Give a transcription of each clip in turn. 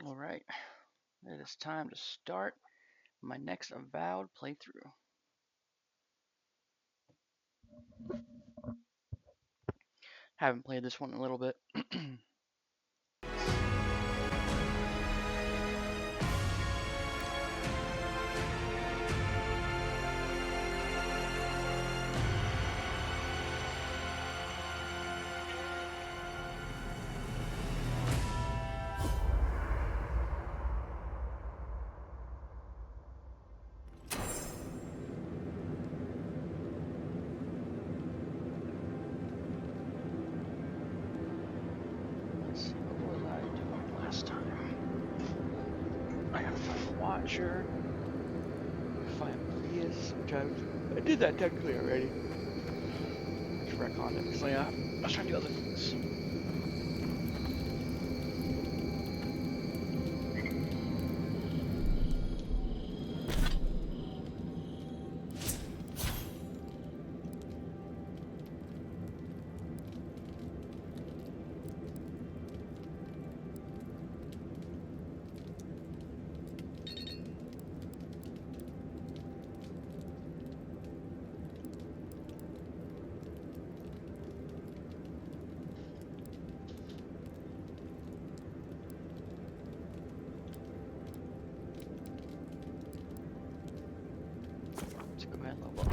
Alright, it is time to start my next Avowed playthrough. Haven't played this one in a little bit. Let's see, what was I doing last time? I gotta find the Watcher, find Prius, which I did that technically already. Just retconned it, so yeah, I was trying to do other things. Let's go ahead and level up.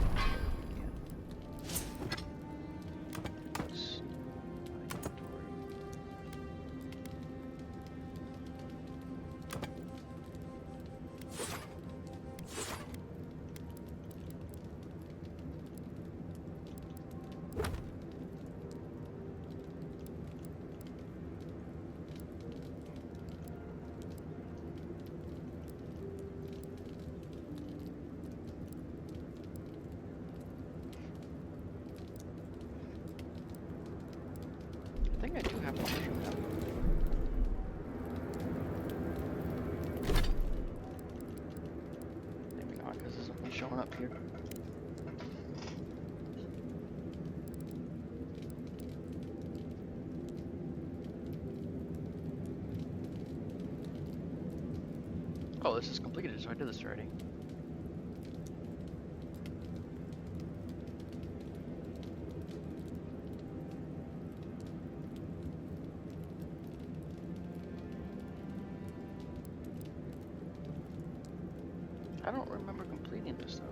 Let's inventory. I think I do have a mushroom now. Maybe not, because there's nothing showing up here. Oh, this is completed, so I did this already. I don't remember completing this though.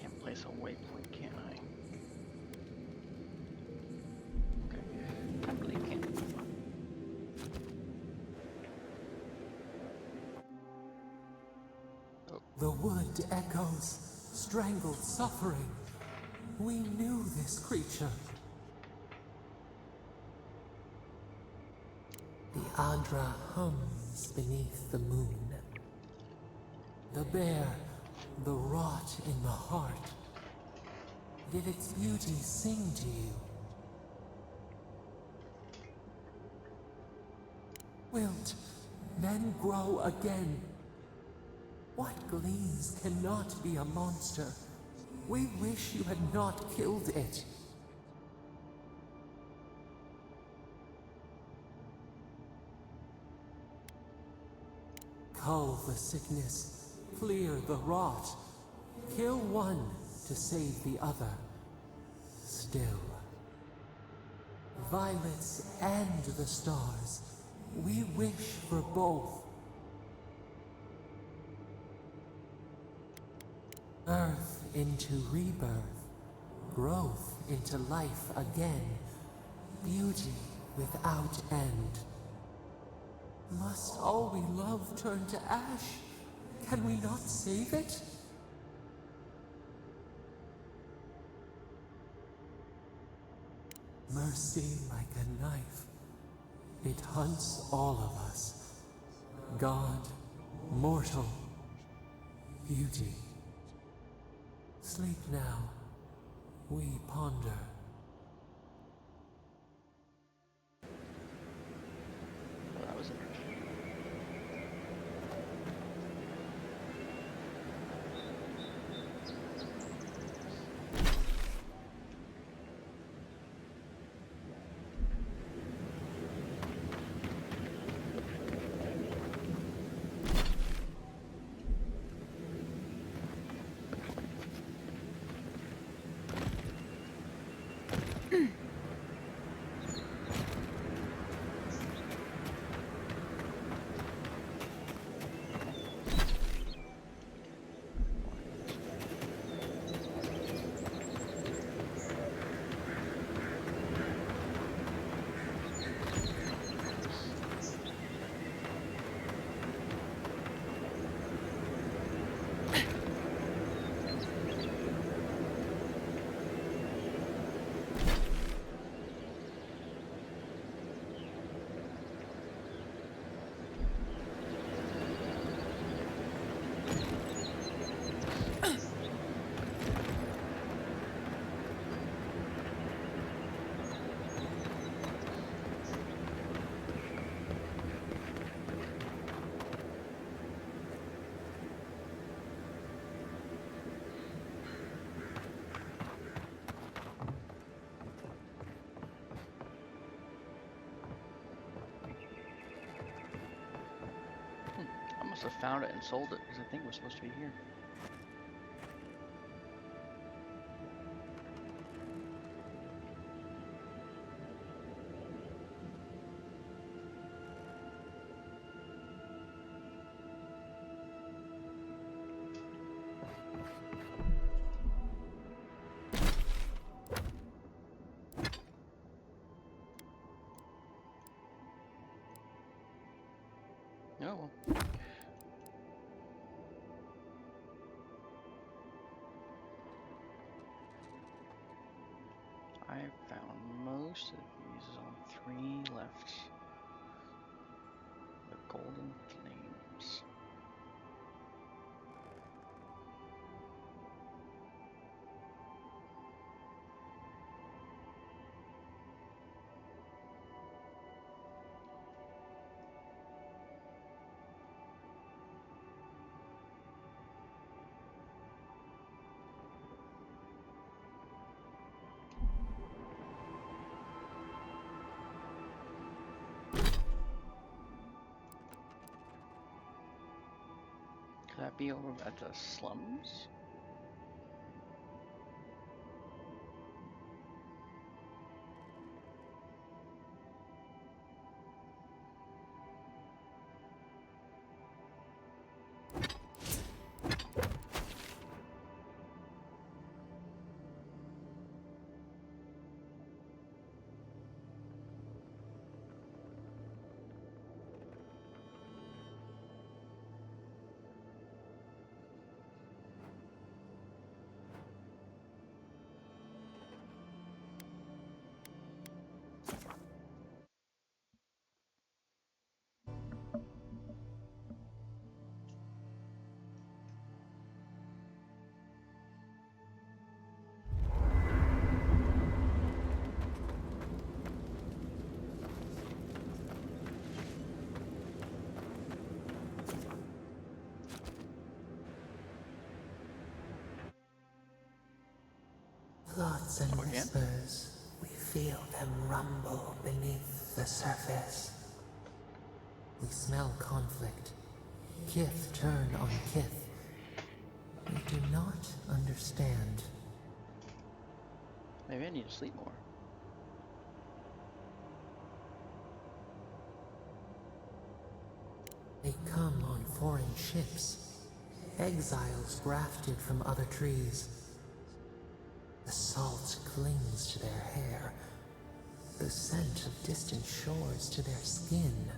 Can't place a waypoint, can I? Okay. I believe can. Oh. The wood echoes, strangled suffering. We knew this creature. The Andra hums beneath the moon. The bear The rot in the heart. Did its beauty sing to you? Wilt, then grow again. What gleams cannot be a monster? We wish you had not killed it. Cull the sickness, clear the rot. Kill one to save the other. Still. Violets and the stars. We wish for both. Earth into rebirth. Growth into life again. Beauty without end. Must all we love turn to ash? Can we not save it? Mercy like a knife. It hunts all of us. God, mortal, beauty. Sleep now. We ponder. Well, that was interesting. I must have found it and sold it because I think it was supposed to be here. Oh well. I found most of these on 3 left. The golden flames. Could that be over at the slums? Thoughts and Again? whispers, we feel them rumble beneath the surface. We smell conflict. Kith turn on kith. We do not understand. Maybe I need to sleep more. They come on foreign ships, exiles grafted from other trees. The salt clings to their hair, the scent of distant shores to their skin.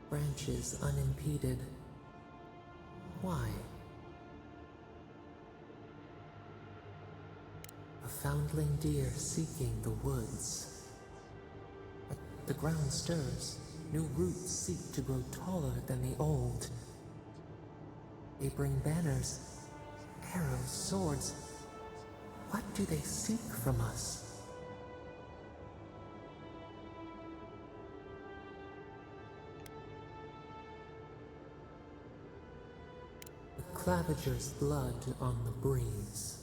Branches unimpeded. Why? A foundling deer seeking the woods. But the ground stirs. New roots seek to grow taller than the old. They bring banners, arrows, swords. What do they seek from us? The Claviger's blood on the breeze.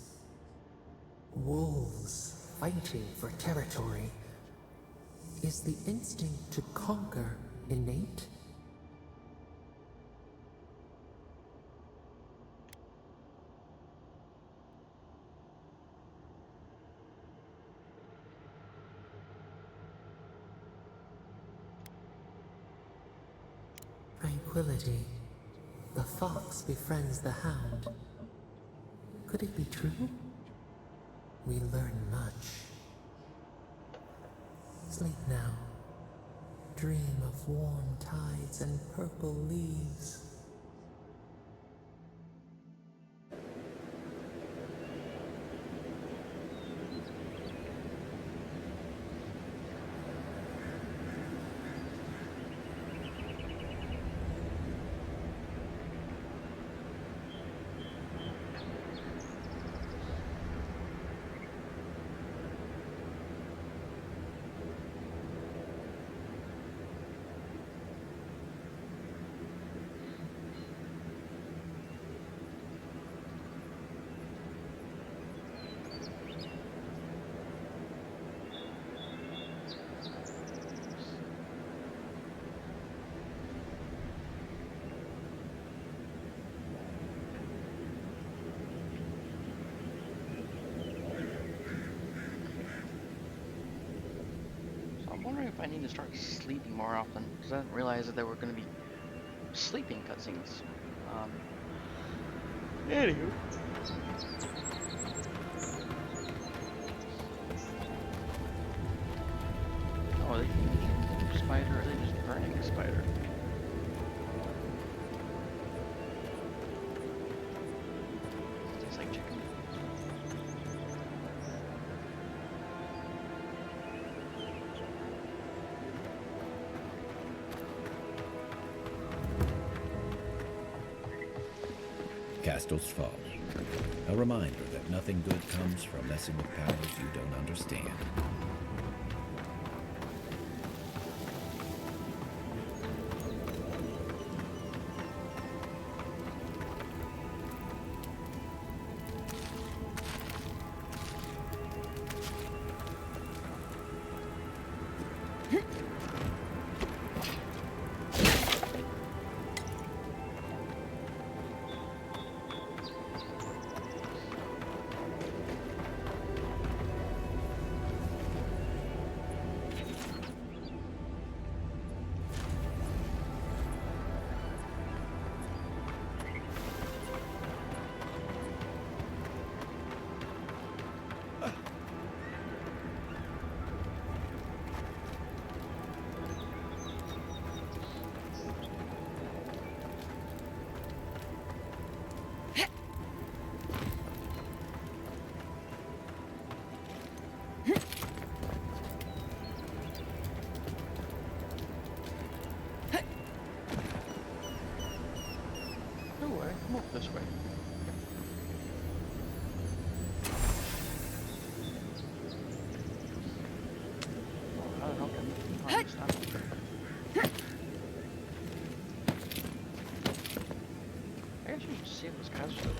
Wolves fighting for territory. Is the instinct to conquer innate? Tranquility. The fox befriends the hound. Could it be true? We learn much. Sleep now. Dream of warm tides and purple leaves. I'm wondering if I need to start sleeping more often, because I didn't realize that there were going to be sleeping cutscenes. Anywho. Oh, they can spider, or they just burning a spider. Tastes like chicken. Castle's Fall. A reminder that nothing good comes from messing with powers you don't understand. No way, come up this way. Oh, how the hell can I stop? see if those guys are still.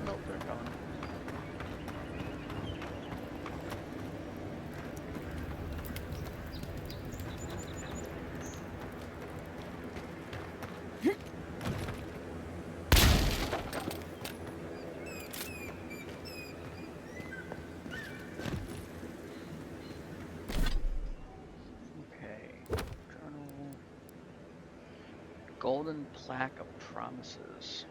Nope, they're gone. Okay. Journal. Golden plaque of promises.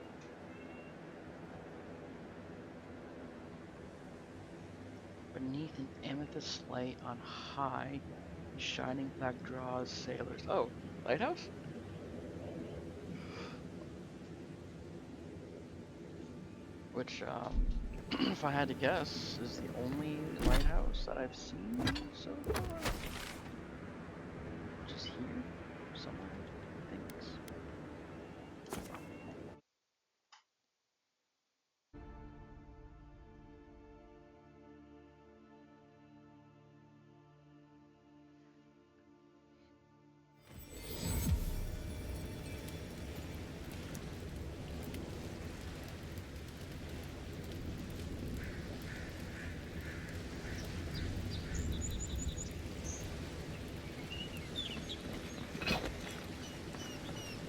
Beneath an amethyst light on high, a shining plaque draws sailors. Oh, lighthouse? Which, if I had to guess, is the only lighthouse that I've seen so far. Just here, somewhere, I think.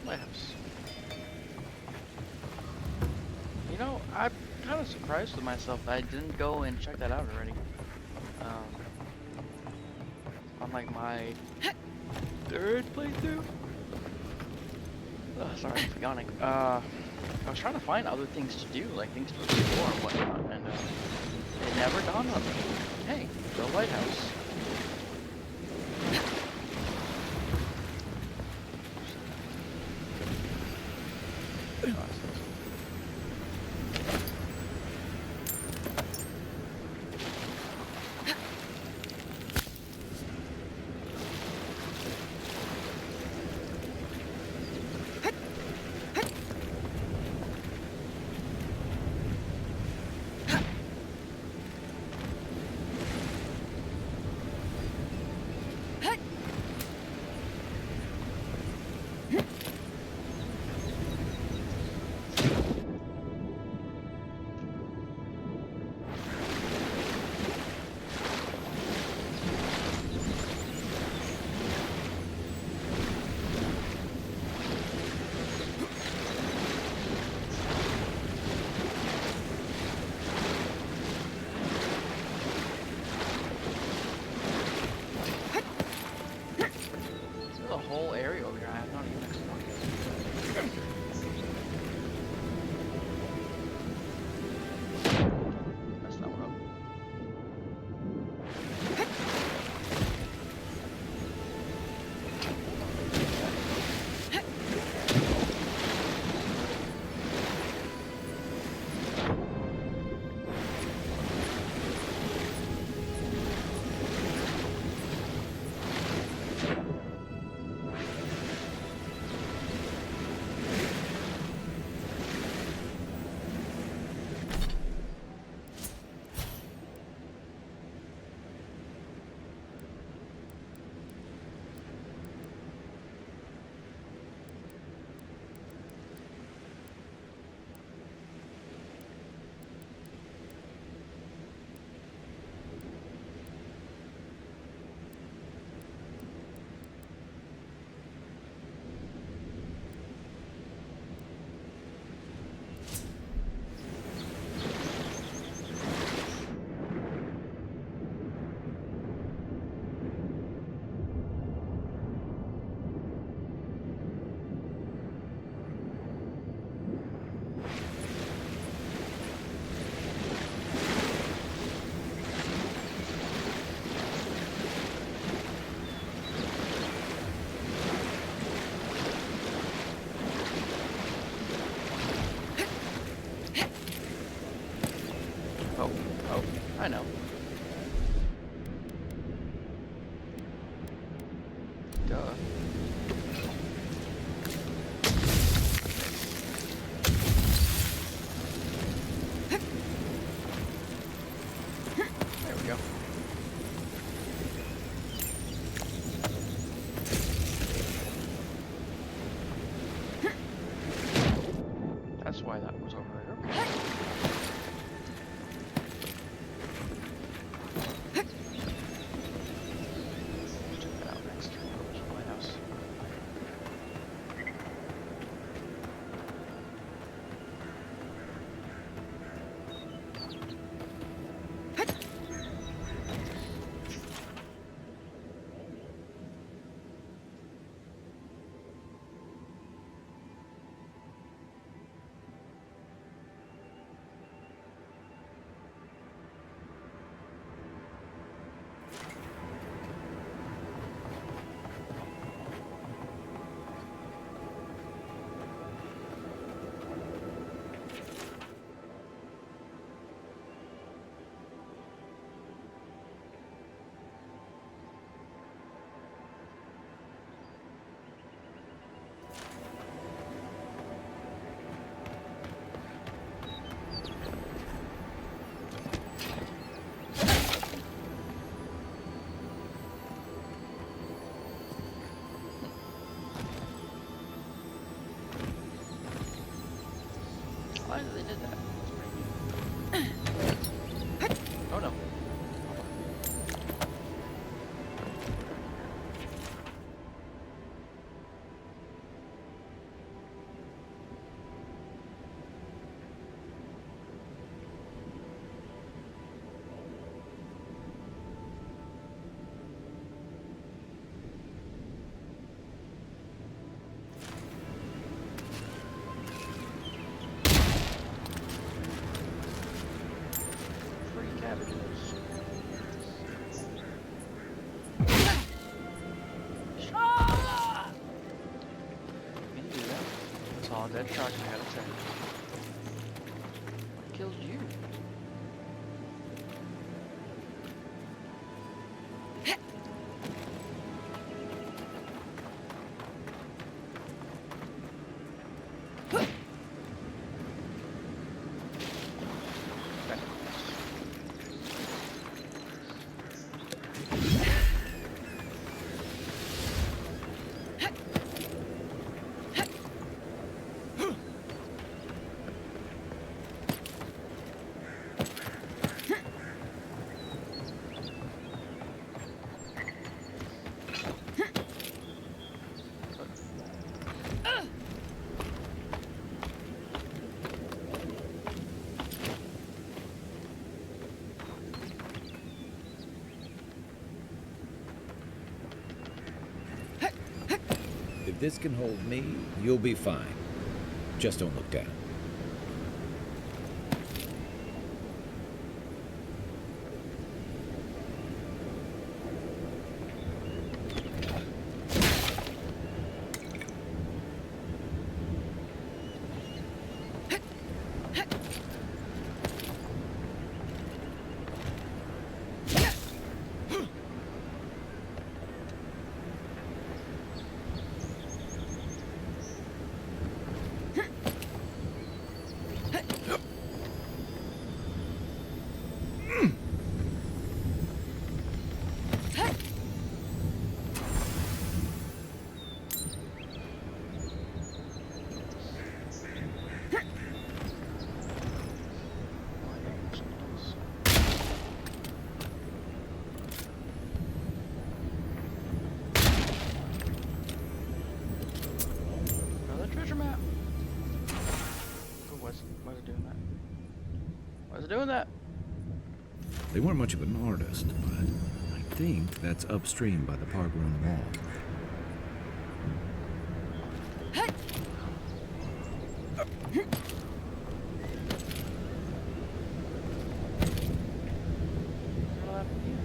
Lighthouse. You know, I'm kind of surprised with myself that I didn't go and check that out already. On like my third playthrough. Sorry, I'm yawning. I was trying to find other things to do, like things to explore and whatnot, and it never dawned on me. Hey, the lighthouse. That shocked me, I gotta say. What killed you? If this can hold me, you'll be fine. Just don't look down. Another treasure map. Oh, why is it doing that? Why is it doing that? They weren't much of an artist, but I think that's upstream by the park run wall. What'll happen here?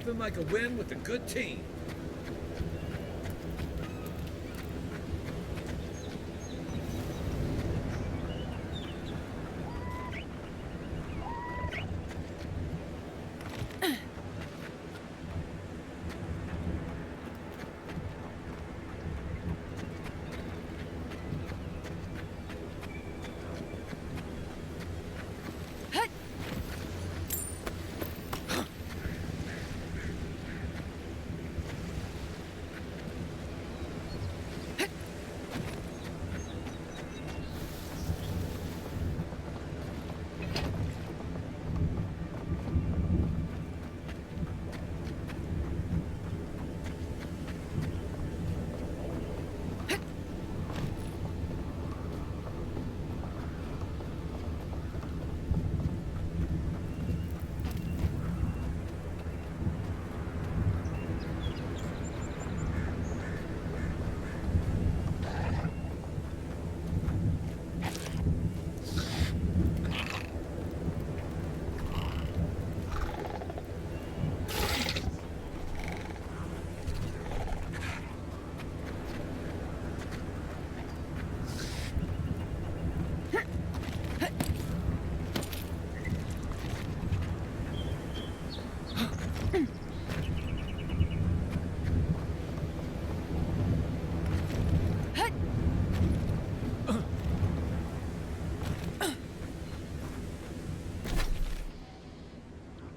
Nothing like a win with a good team.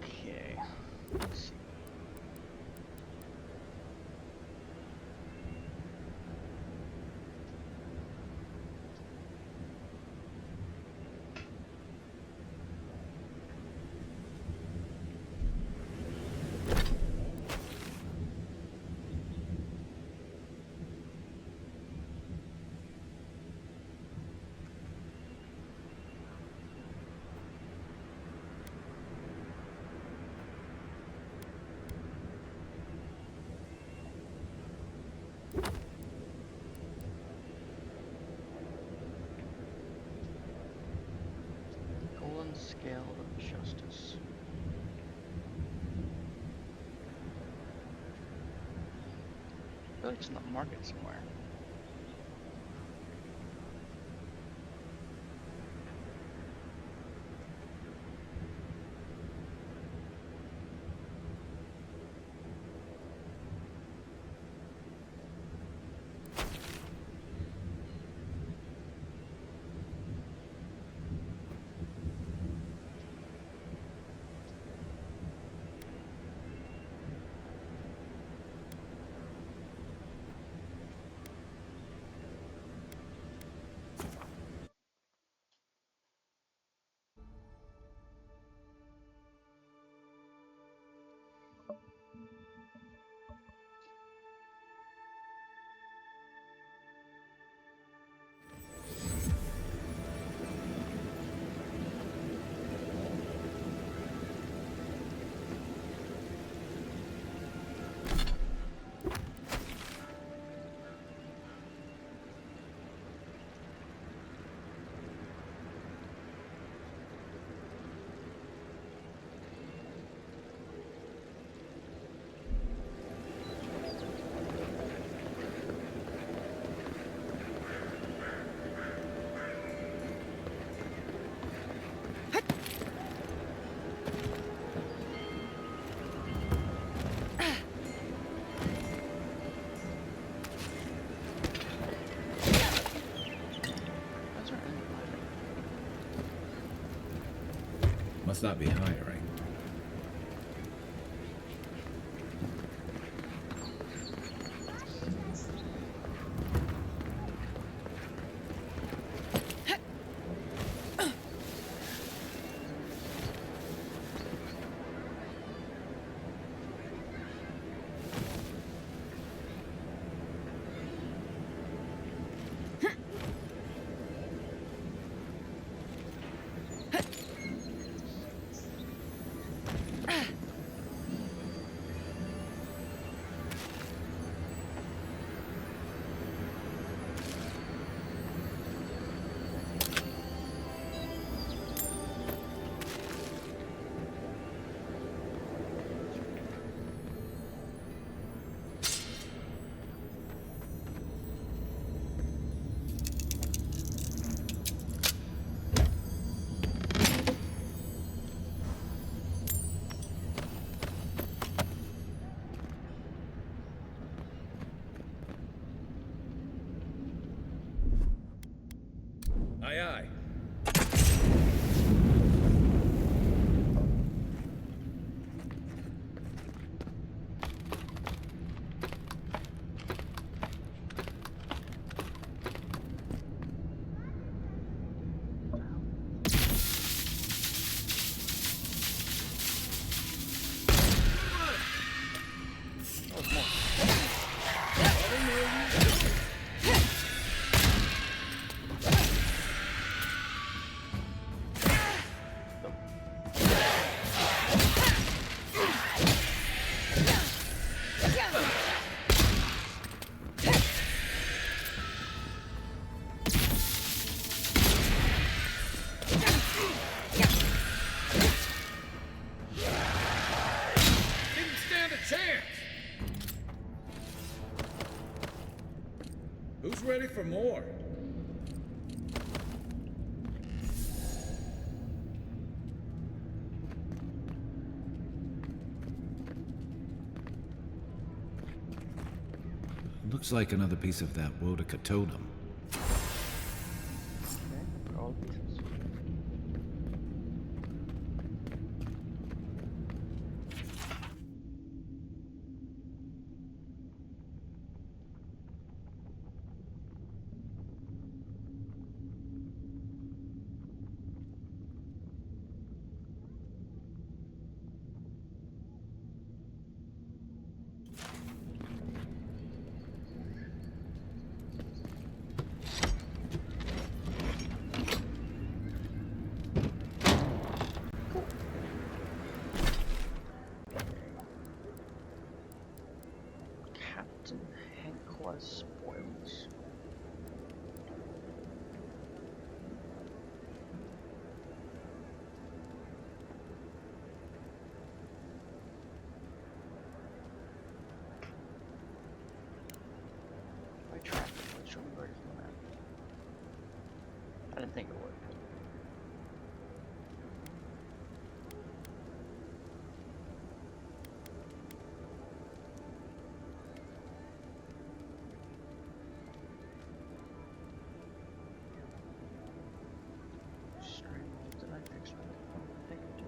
Okay. Let's see. Golden Scale of Justice. I feel like it's in the market somewhere. That's right. Must not be hiring. Aye, aye. Didn't stand a chance. Who's ready for more? Looks like another piece of that Wodaka totem. Okay, for all the pieces. Captain Henkwa's spoils. If I track it, would show me where it is on the map. I didn't think it would. Stranglehold, did I fix my I think I did.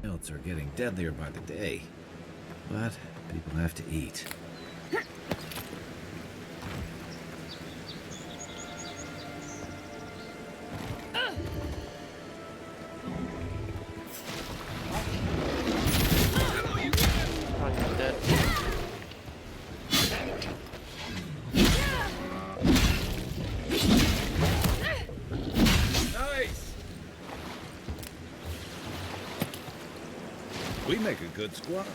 Wilds are getting deadlier by the day, but people have to eat. Probably dead. We make a good squad.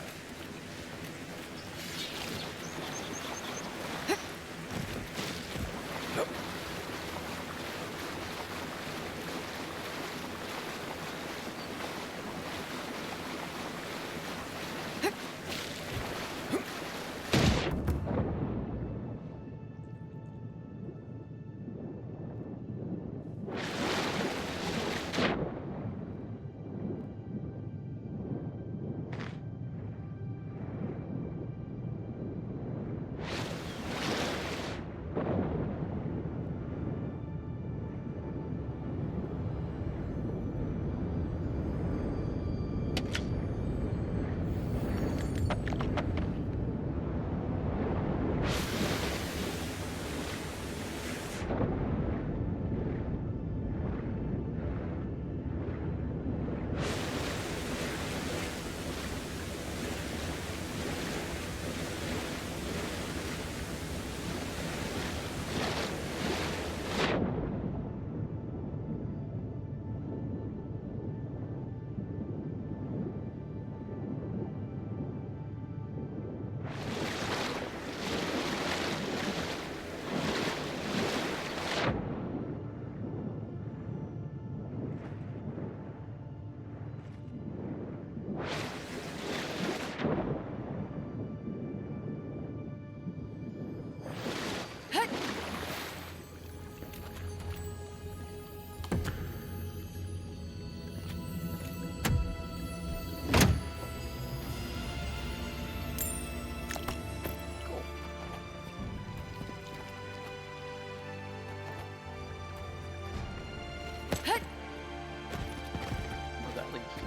Where that leads to.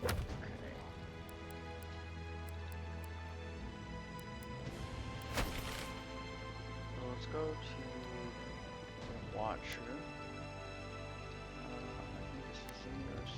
Okay. So let's go to the Watcher. I think this is the nearest.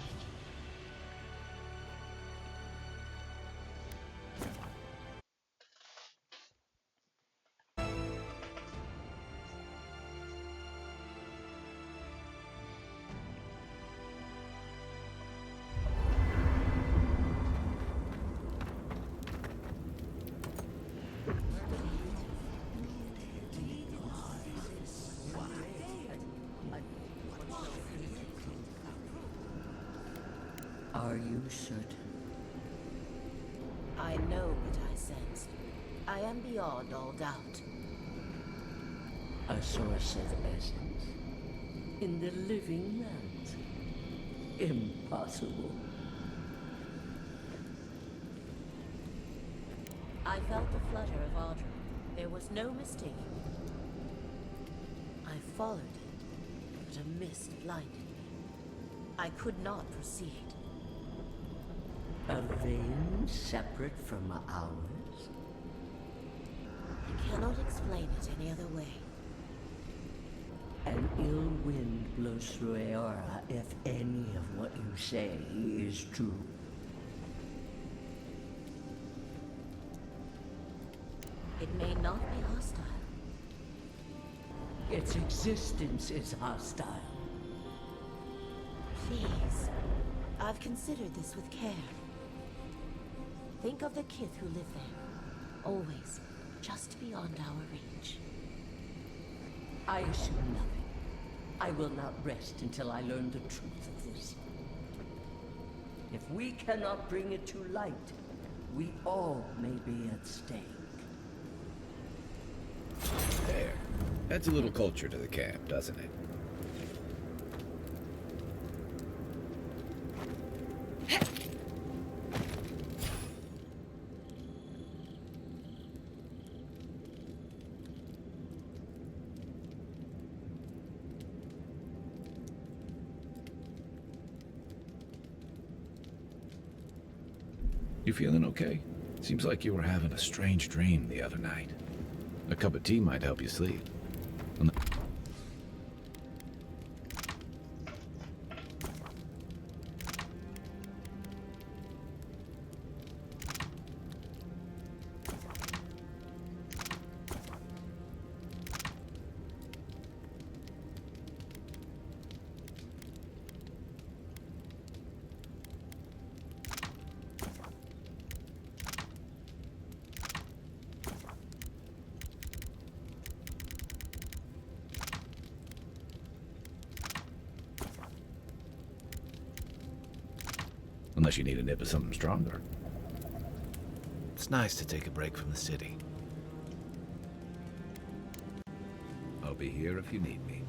Are you certain? I know what I sensed. I am beyond all doubt. A source of essence? In the living lands? Impossible. I felt the flutter of Audra. There was no mistaking it. I followed it, but a mist blinded me. I could not proceed. A vein separate from ours? I cannot explain it any other way. An ill wind blows through Aora if any of what you say is true. It may not be hostile. Its existence is hostile. Please, I've considered this with care. Think of the kith who live there, always just beyond our reach. I assume nothing. I will not rest until I learn the truth of this. If we cannot bring it to light, we all may be at stake. There. Adds a little culture to the camp, doesn't it? You feeling okay? Seems like you were having a strange dream the other night. A cup of tea might help you sleep. Unless you need a nip of something stronger. It's nice to take a break from the city. I'll be here if you need me.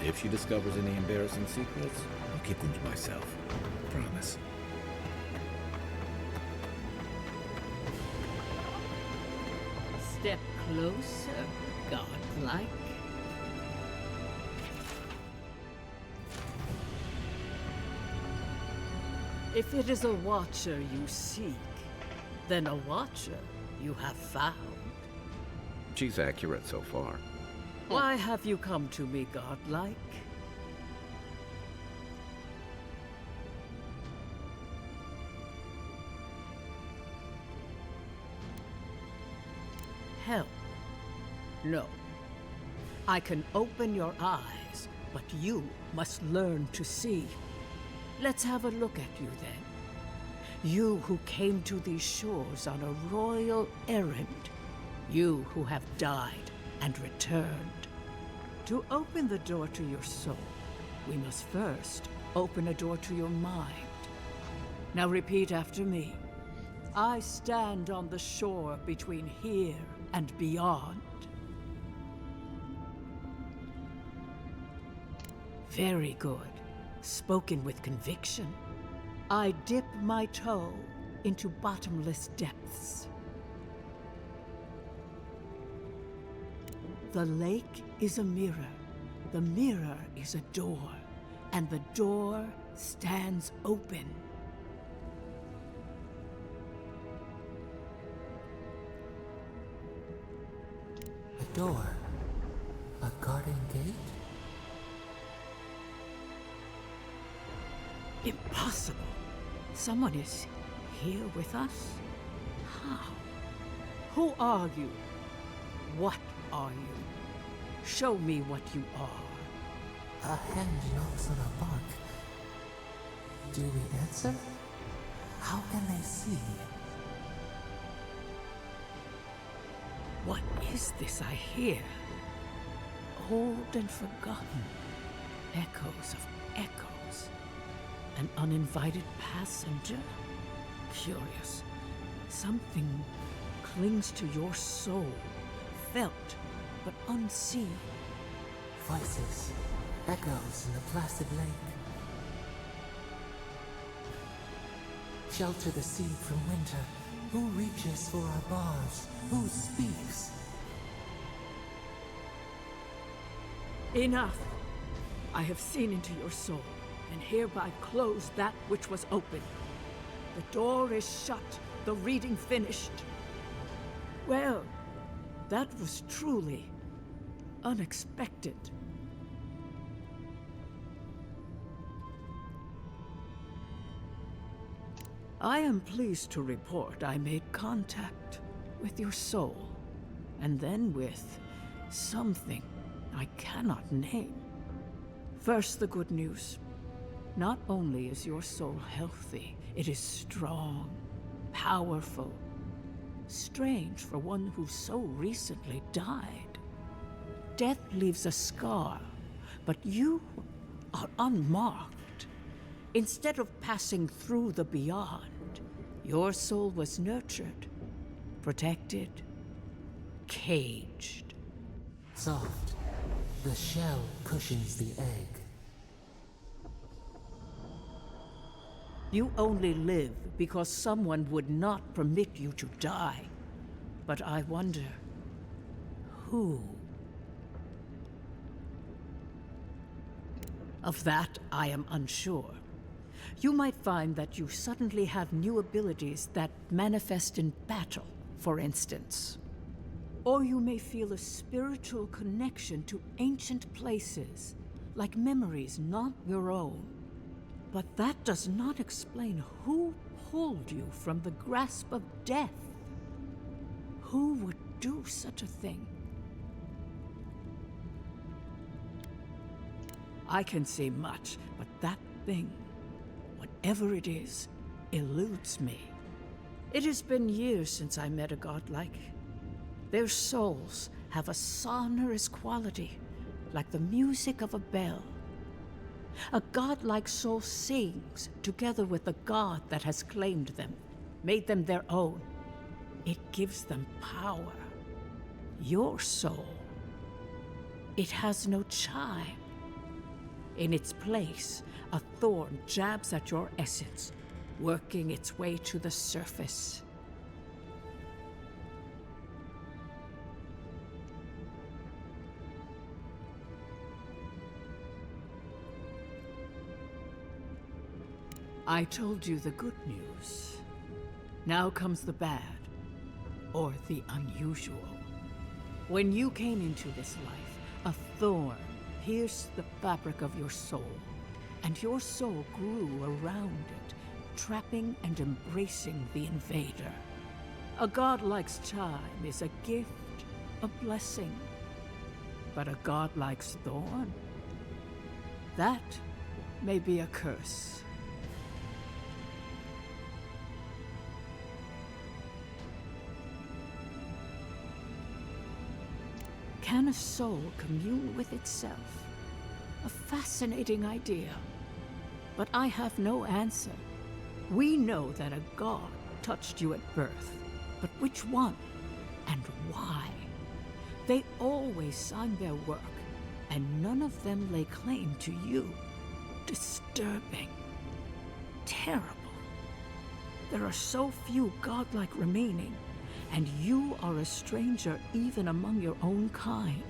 If she discovers any embarrassing secrets, I'll keep them to myself. Promise. Step closer, godlike. If it is a watcher you seek, then a watcher you have found. She's accurate so far. Why have you come to me, godlike? Help? No. I can open your eyes, but you must learn to see. Let's have a look at you then. You who came to these shores on a royal errand. You who have died and returned. To open the door to your soul, we must first open a door to your mind. Now repeat after me. I stand on the shore between here and beyond. Very good. Spoken with conviction. I dip my toe into bottomless depths. The lake is a mirror, the mirror is a door, and the door stands open. A door? A garden gate? Impossible! Someone is here with us? How? Who are you? What are you? Show me what you are. A hand knocks on a bark. Do we answer? How can they see? What is this I hear? Old and forgotten. Echoes of echoes. An uninvited passenger? Curious. Something clings to your soul. Felt, but unseen. Voices, echoes in the placid lake. Shelter the sea from winter. Who reaches for our bars? Who speaks? Enough! I have seen into your soul, and hereby close that which was open. The door is shut, the reading finished. Well, that was truly unexpected. I am pleased to report I made contact with your soul, and then with something I cannot name. First, the good news. Not only is your soul healthy, it is strong, powerful. Strange for one who so recently died. Death leaves a scar, but you are unmarked. Instead of passing through the beyond, your soul was nurtured, protected, caged. Soft. The shell cushions the egg. You only live because someone would not permit you to die. But I wonder, who? Of that, I am unsure. You might find that you suddenly have new abilities that manifest in battle, for instance. Or you may feel a spiritual connection to ancient places, like memories not your own. But that does not explain who pulled you from the grasp of death. Who would do such a thing? I can say much, but that thing, whatever it is, eludes me. It has been years since I met a godlike. Their souls have a sonorous quality, like the music of a bell. A godlike soul sings together with the god that has claimed them, made them their own. It gives them power. Your soul, it has no chime. In its place, a thorn jabs at your essence, working its way to the surface. I told you the good news. Now comes the bad, or the unusual. When you came into this life, a thorn pierced the fabric of your soul, and your soul grew around it, trapping and embracing the invader. A godlike's chime is a gift, a blessing. But a godlike's thorn? That may be a curse. Can a soul commune with itself? A fascinating idea. But I have no answer. We know that a god touched you at birth, but which one and why? They always sign their work, and none of them lay claim to you. Disturbing. Terrible. There are so few godlike remaining, and you are a stranger even among your own kind.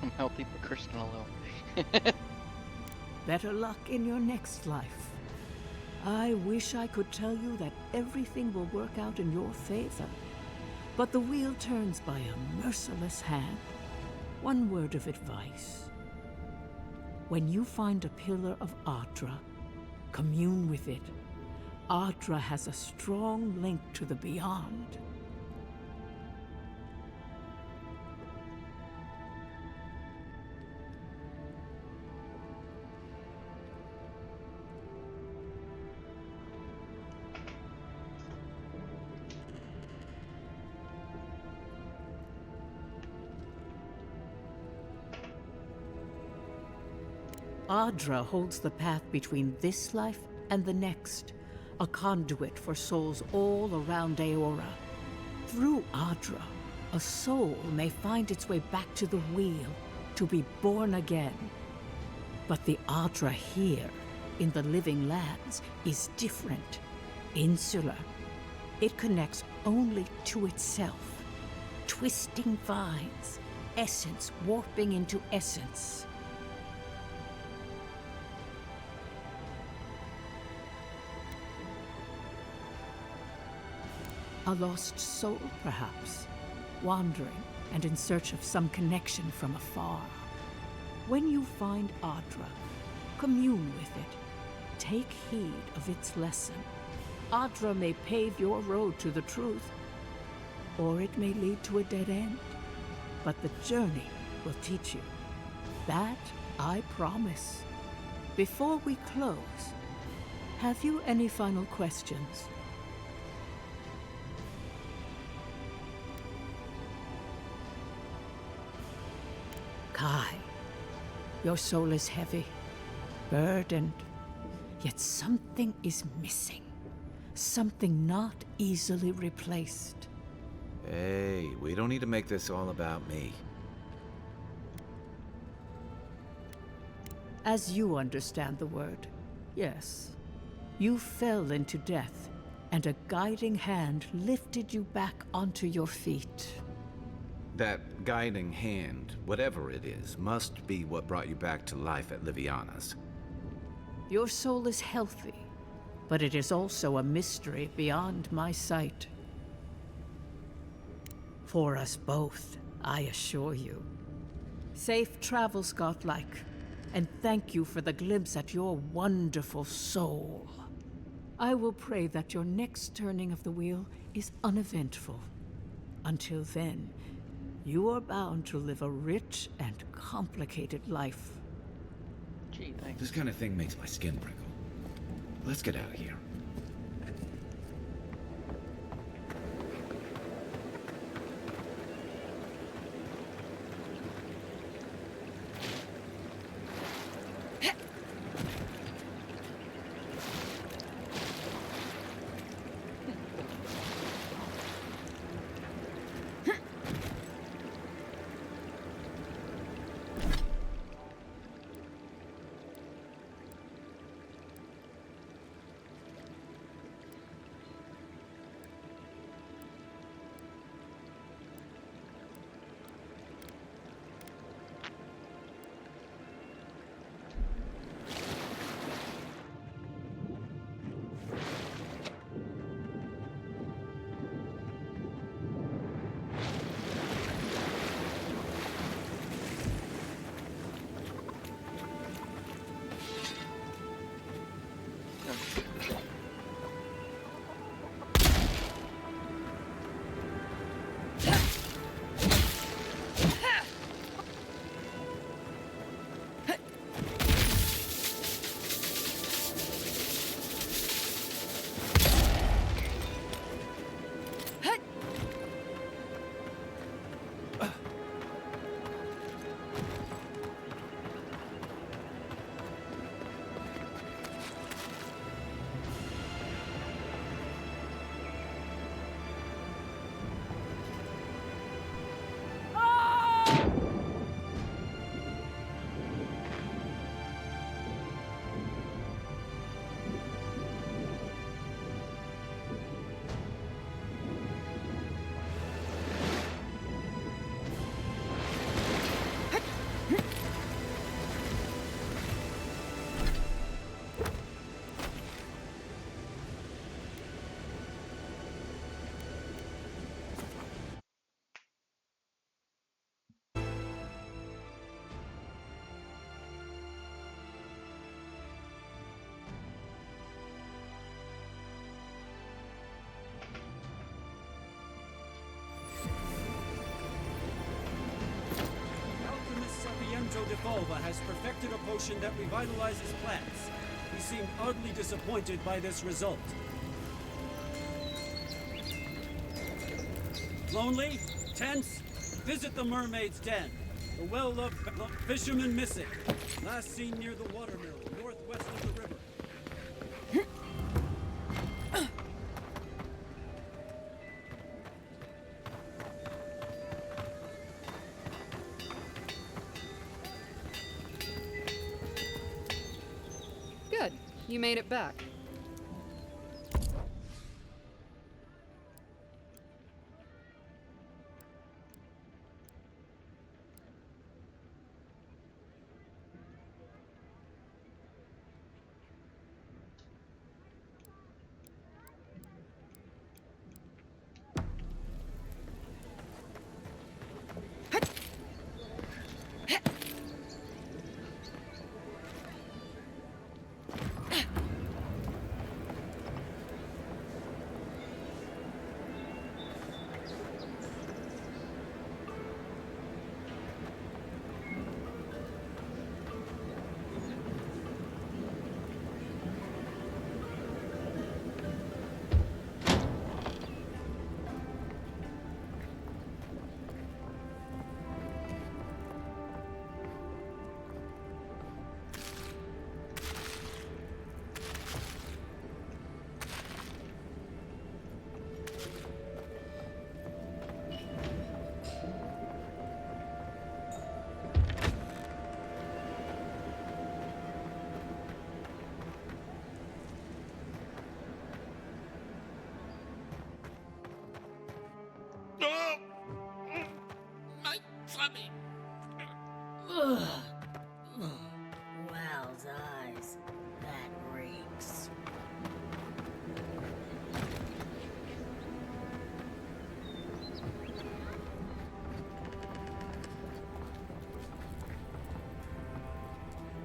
I'm healthy but cursed and alone. Better luck in your next life. I wish I could tell you that everything will work out in your favor. But the wheel turns by a merciless hand. One word of advice. When you find a pillar of Ardra, commune with it. Ardra has a strong link to the beyond. Ardra holds the path between this life and the next, a conduit for souls all around Aora. Through Ardra, a soul may find its way back to the wheel, to be born again. But the Ardra here, in the Living Lands, is different, insular. It connects only to itself, twisting vines, essence warping into essence. A lost soul, perhaps, wandering and in search of some connection from afar. When you find Adra, commune with it. Take heed of its lesson. Adra may pave your road to the truth, or it may lead to a dead end. But the journey will teach you. That I promise. Before we close, have you any final questions? Kai, your soul is heavy, burdened, yet something is missing. Something not easily replaced. Hey, we don't need to make this all about me. As you understand the word, yes. You fell into death, and a guiding hand lifted you back onto your feet. That guiding hand, whatever it is, must be what brought you back to life at Liviana's. Your soul is healthy, but it is also a mystery beyond my sight. For us both, I assure you. Safe travels, Godlike, and thank you for the glimpse at your wonderful soul. I will pray that your next turning of the wheel is uneventful. Until then, you are bound to live a rich and complicated life. Gee, thanks. This kind of thing makes my skin prickle. Let's get out of here. Devolva has perfected a potion that revitalizes plants. He seemed oddly disappointed by this result. Lonely? Tense? Visit the Mermaid's Den. The well-loved fisherman missing. Last seen near the watermill, northwest of the river. Good. You made it back. tummy. Wow's eyes. That reeks.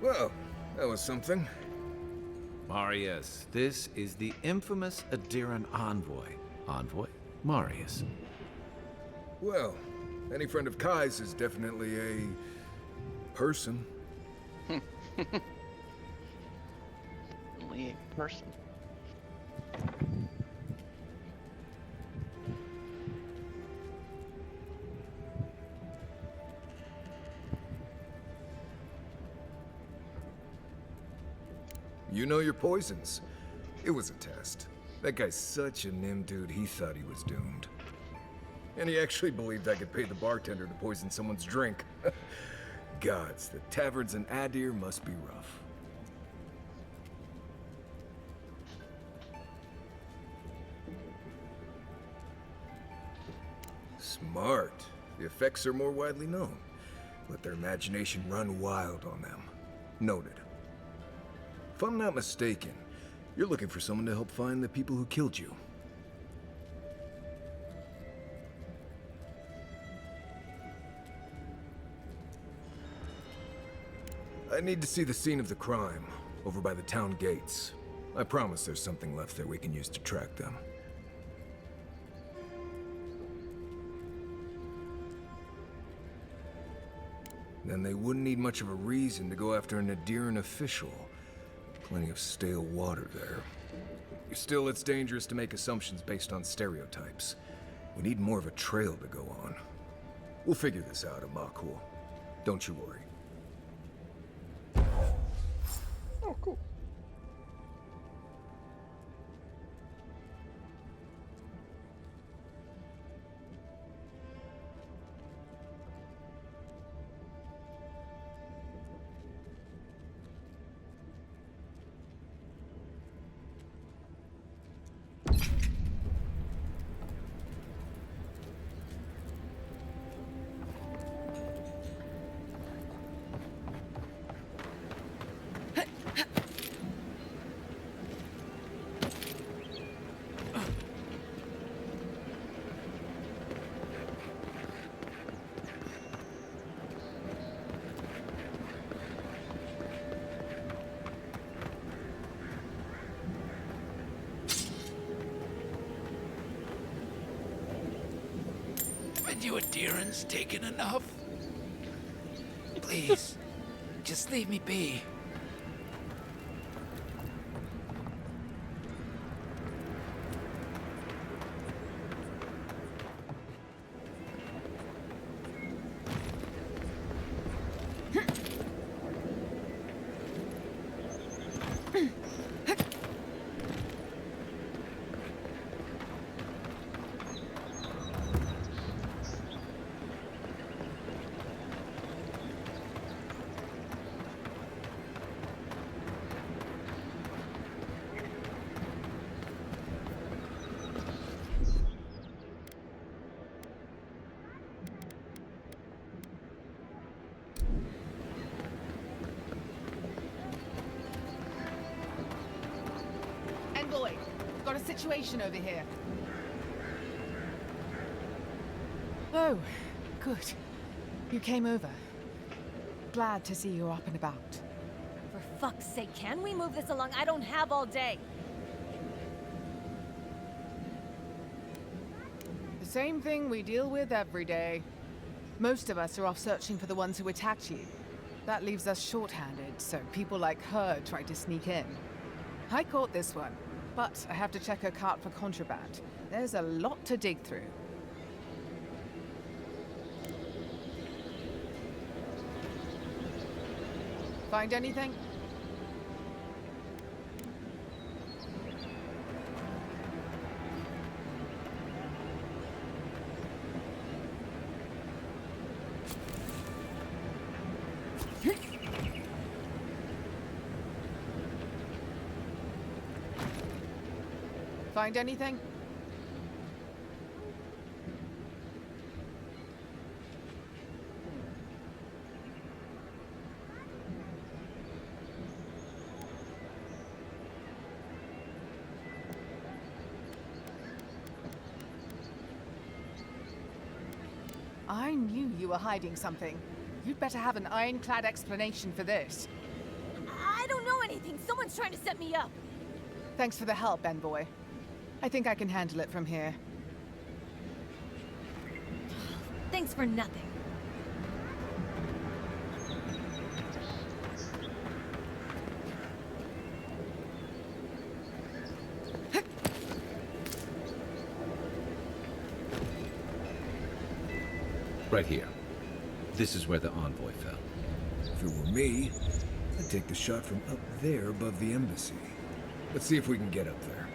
Well, that was something. Marius, this is the infamous Adiran envoy. Envoy? Marius. Well, any friend of Kai's is definitely a person. Only a person. You know your poisons. It was a test. That guy's such a nim dude, he thought he was doomed. And he actually believed I could pay the bartender to poison someone's drink. Gods, the taverns in Adir must be rough. Smart. The effects are more widely known. Let their imagination run wild on them. Noted. If I'm not mistaken, you're looking for someone to help find the people who killed you. I need to see the scene of the crime, over by the town gates. I promise there's something left there we can use to track them. Then they wouldn't need much of a reason to go after an Adiran official. Plenty of stale water there. Still, it's dangerous to make assumptions based on stereotypes. We need more of a trail to go on. We'll figure this out at Makul. Don't you worry. Oh, cool. Haven't you Adirans taken enough? Please, just leave me be. Envoy, got a situation over here. Oh, good. You came over. Glad to see you're up and about. For fuck's sake, can we move this along? I don't have all day. The same thing we deal with every day. Most of us are off searching for the ones who attacked you. That leaves us shorthanded, so people like her try to sneak in. I caught this one, but I have to check her cart for contraband. There's a lot to dig through. Find anything? Find anything? I knew you were hiding something. You'd better have an ironclad explanation for this. I don't know anything. Someone's trying to set me up. Thanks for the help, Ben boy. I think I can handle it from here. Thanks for nothing. Right here. This is where the envoy fell. If it were me, I'd take the shot from up there above the embassy. Let's see if we can get up there.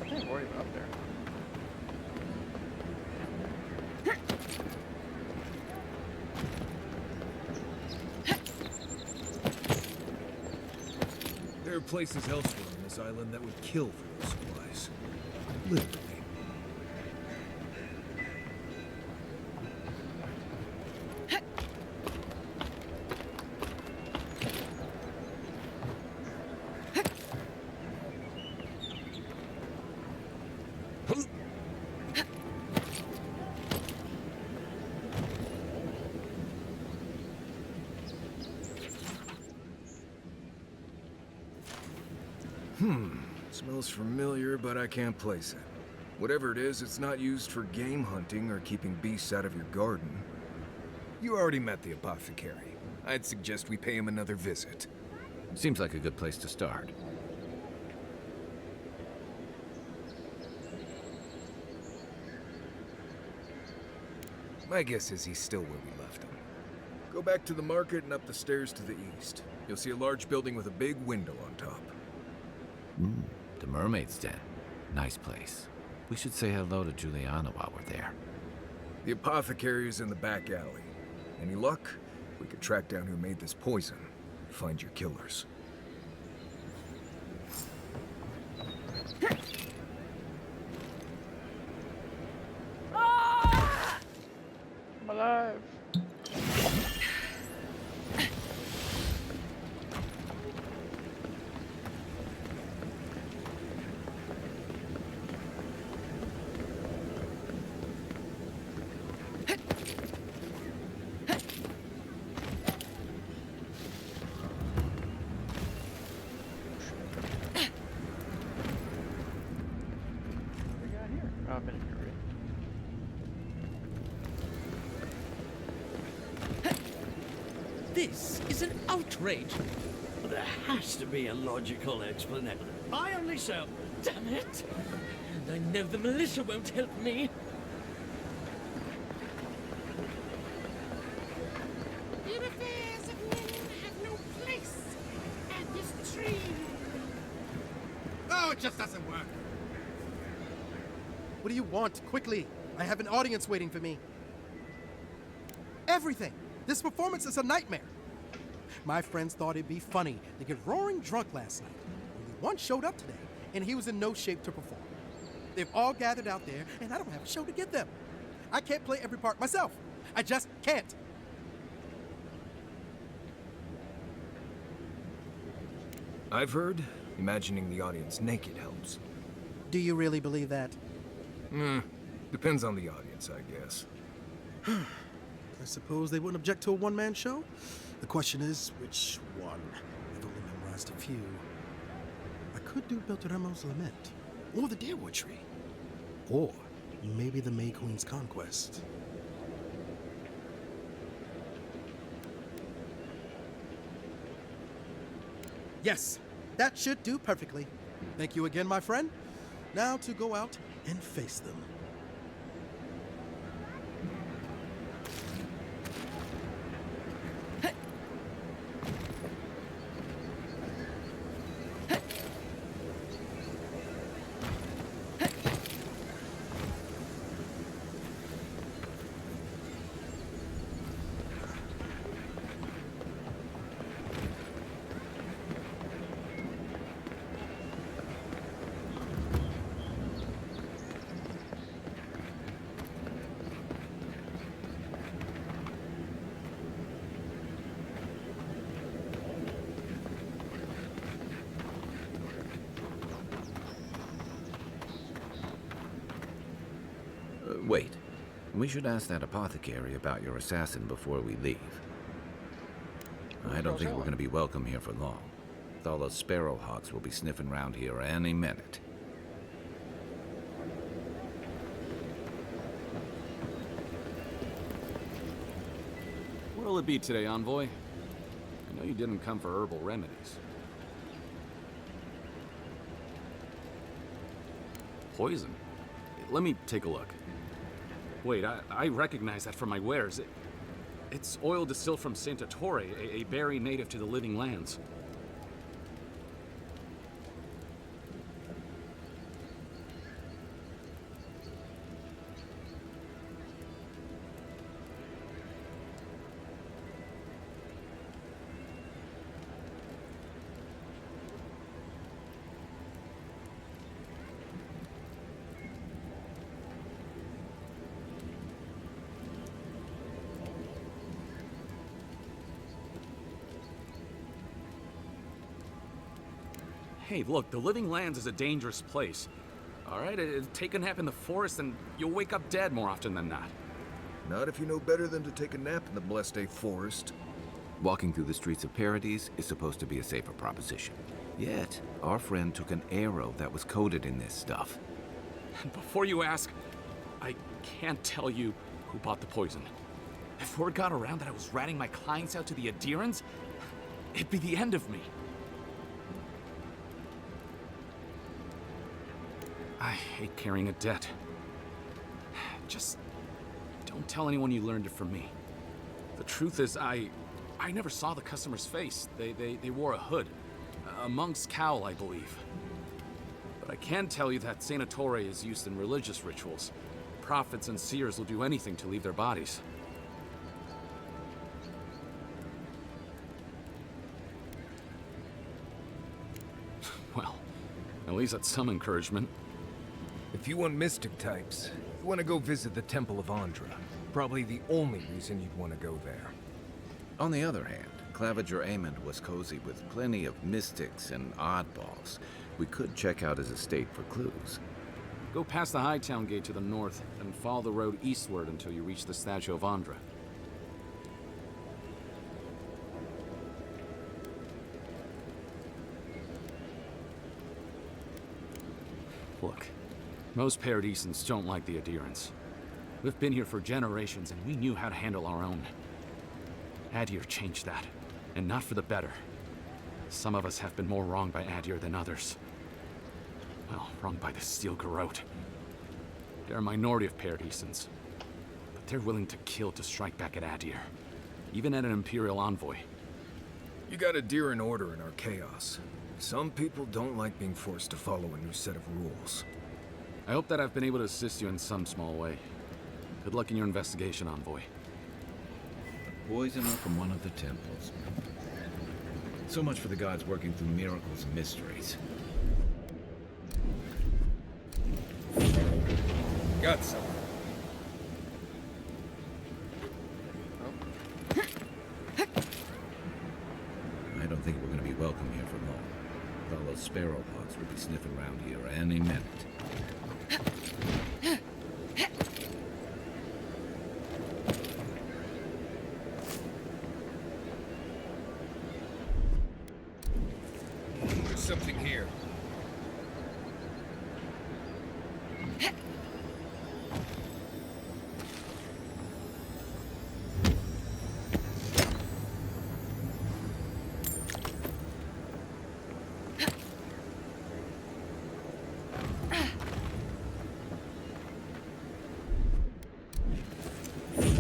I think we're even up there. There are places elsewhere on this island that would kill for those supplies. Literally. Smells familiar, but I can't place it. Whatever it is, it's not used for game hunting or keeping beasts out of your garden. You already met the apothecary. I'd suggest we pay him another visit. Seems like a good place to start. My guess is he's still where we left him. Go back to the market and up the stairs to the east. You'll see a large building with a big window on top. The Mermaid's Den. Nice place. We should say hello to Juliana while we're there. The apothecary is in the back alley. Any luck? We could track down who made this poison. Find your killers. I'm alive. This is an outrage. There has to be a logical explanation. I only so. Damn it! And I know the militia won't help me. The affairs of men have no place at this tree. Oh, it just doesn't work. What do you want? Quickly. I have an audience waiting for me. Everything. This performance is a nightmare. My friends thought it'd be funny to get roaring drunk last night. Only one showed up today, and he was in no shape to perform. They've all gathered out there, and I don't have a show to give them. I can't play every part myself. I just can't. I've heard imagining the audience naked helps. Do you really believe that? Depends on the audience, I guess. I suppose they wouldn't object to a one-man show? The question is, which one? I've only memorized a few. I could do Beltramo's Lament, or the Deerwood Tree, or maybe the May Queen's Conquest. Yes, that should do perfectly. Thank you again, my friend. Now to go out and face them. Wait. We should ask that apothecary about your assassin before we leave. I don't think we're going to be welcome here for long. All those sparrowhawks will be sniffing around here any minute. What'll it be today, Envoy? I know you didn't come for herbal remedies. Poison? Let me take a look. Wait, I recognize that from my wares. It's oil distilled from Santa Torre, a berry native to the Living Lands. Hey, look, the Living Lands is a dangerous place. All right, take a nap in the forest and you'll wake up dead more often than not. Not if you know better than to take a nap in the blessed A forest. Walking through the streets of Paradise is supposed to be a safer proposition. Yet, our friend took an arrow that was coated in this stuff. And before you ask, I can't tell you who bought the poison. If word got around that I was ratting my clients out to the adherents, it'd be the end of me. I hate carrying a debt. Just don't tell anyone you learned it from me. The truth is, I never saw the customer's face. They wore a hood. A monk's cowl, I believe. But I can tell you that Santa Torre is used in religious rituals. Prophets and seers will do anything to leave their bodies. Well, at least that's some encouragement. If you want mystic types, you want to go visit the Temple of Andra. Probably the only reason you'd want to go there. On the other hand, Claviger Amond was cozy with plenty of mystics and oddballs. We could check out his estate for clues. Go past the Hightown Gate to the north and follow the road eastward until you reach the statue of Andra. Look, most Paradisans don't like the adherents. We've been here for generations and we knew how to handle our own. Adir changed that, and not for the better. Some of us have been more wronged by Adir than others. Well, wronged by the Steel Garrote. They're a minority of Paradisans, but they're willing to kill to strike back at Adir, even at an Imperial envoy. You got Adir in order in our chaos. Some people don't like being forced to follow a new set of rules. I hope that I've been able to assist you in some small way. Good luck in your investigation, Envoy. Poison from one of the temples. So much for the gods working through miracles and mysteries. Got some. I don't think we're going to be welcome here for long. All those sparrowhawks will be sniffing around here any minute. There's something here.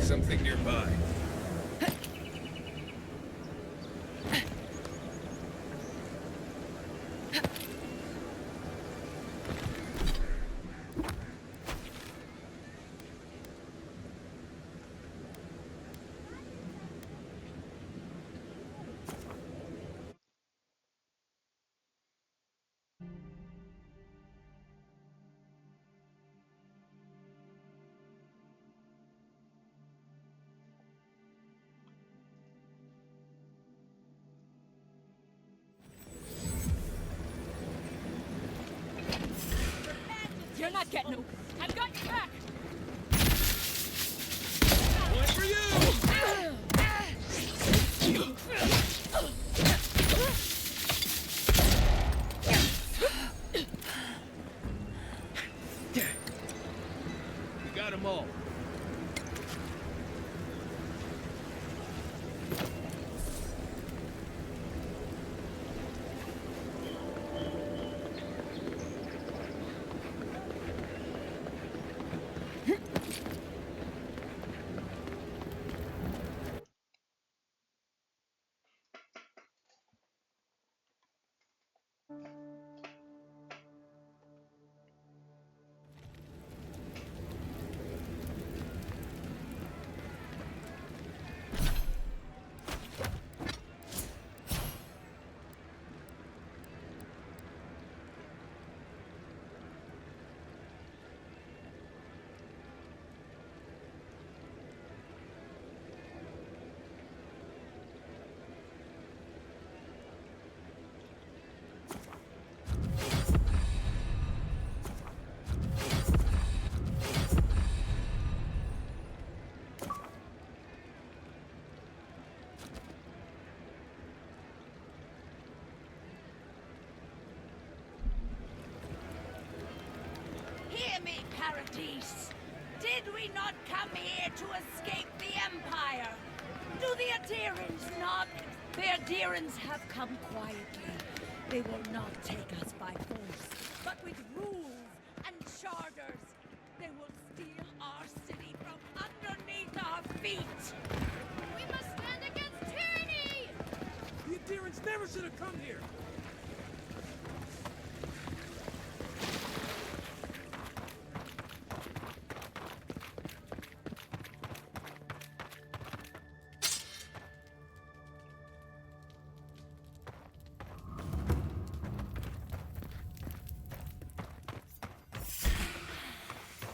Something nearby. You're not getting away. I've got your back. got them all. Hear me, Paradise. Did we not come here to escape the Empire? Do the adherents not? The adherents have come quietly. They will not take us by force, but with rules and charters. They will steal our city from underneath our feet. We must stand against tyranny! The adherents never should have come here!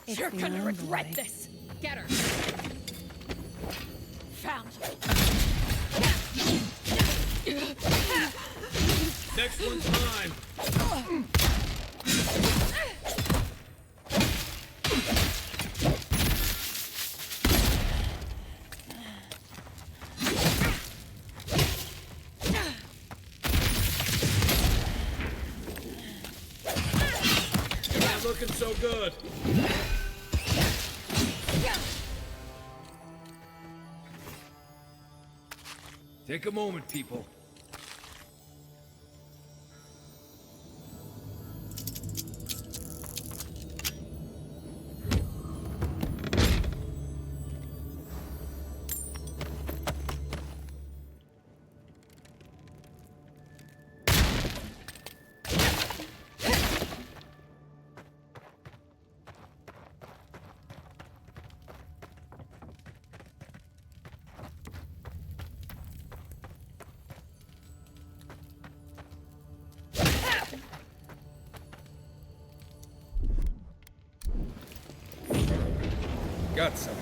You're gonna regret this. Get her. Found her. Next one's mine! Not looking so good. Take a moment, people. Got some.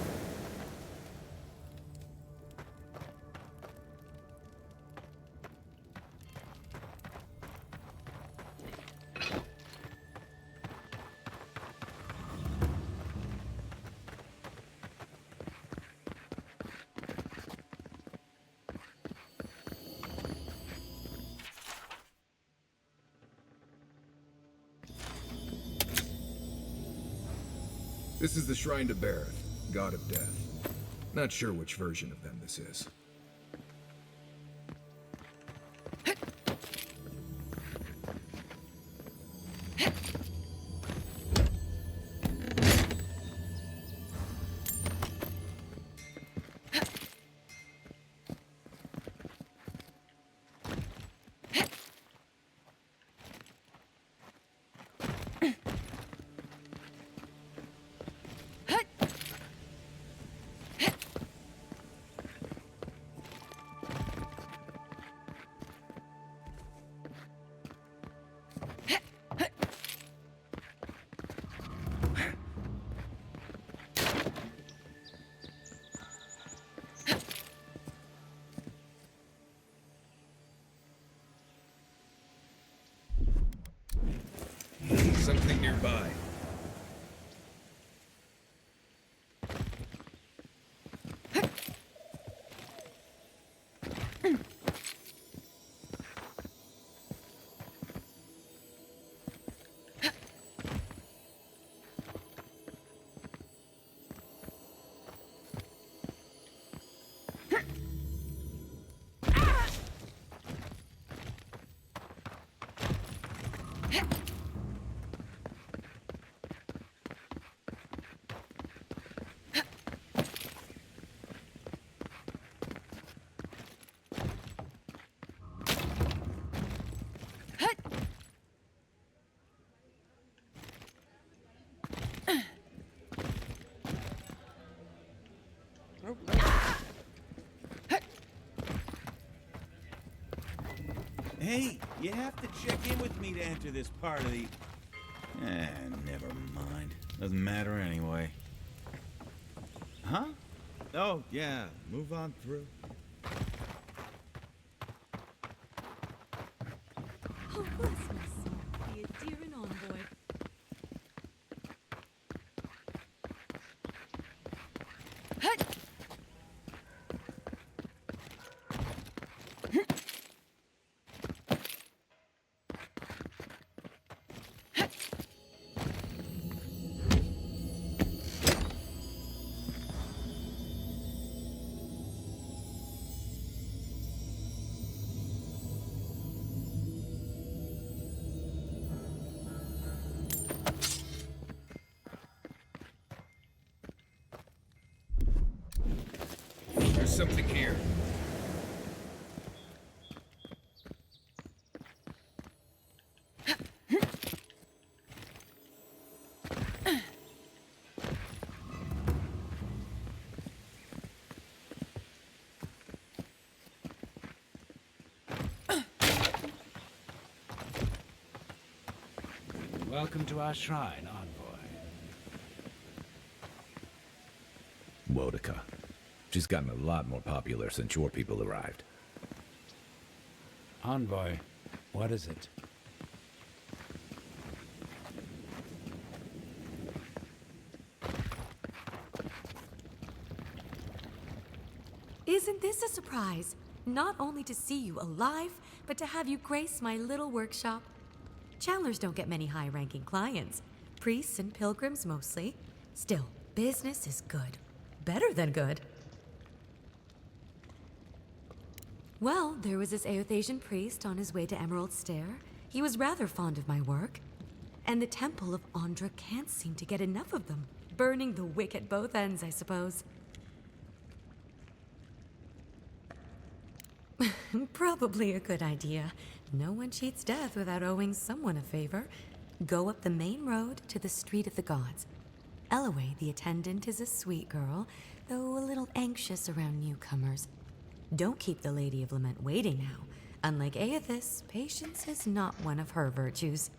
This is the Shrine to Bareth, God of Death. Not sure which version of them this is. Something nearby. Nope. Hey, you have to check in with me to enter this part of the... never mind. Doesn't matter anyway. Huh? Oh, yeah. Move on through. Oh, bless my soul. The Adiran envoy. There's something here. Welcome to our shrine, envoy. Wodica. She's gotten a lot more popular since your people arrived. Envoy, what is it? Isn't this a surprise? Not only to see you alive, but to have you grace my little workshop. Chandlers don't get many high-ranking clients. Priests and pilgrims mostly. Still, business is good. Better than good. Well, there was this Aothasian priest on his way to Emerald Stair. He was rather fond of my work. And the Temple of Andra can't seem to get enough of them. Burning the wick at both ends, I suppose. Probably a good idea. No one cheats death without owing someone a favor. Go up the main road to the Street of the Gods. Eloy, the attendant, is a sweet girl, though a little anxious around newcomers. Don't keep the Lady of Lament waiting now. Unlike Aethys, patience is not one of her virtues.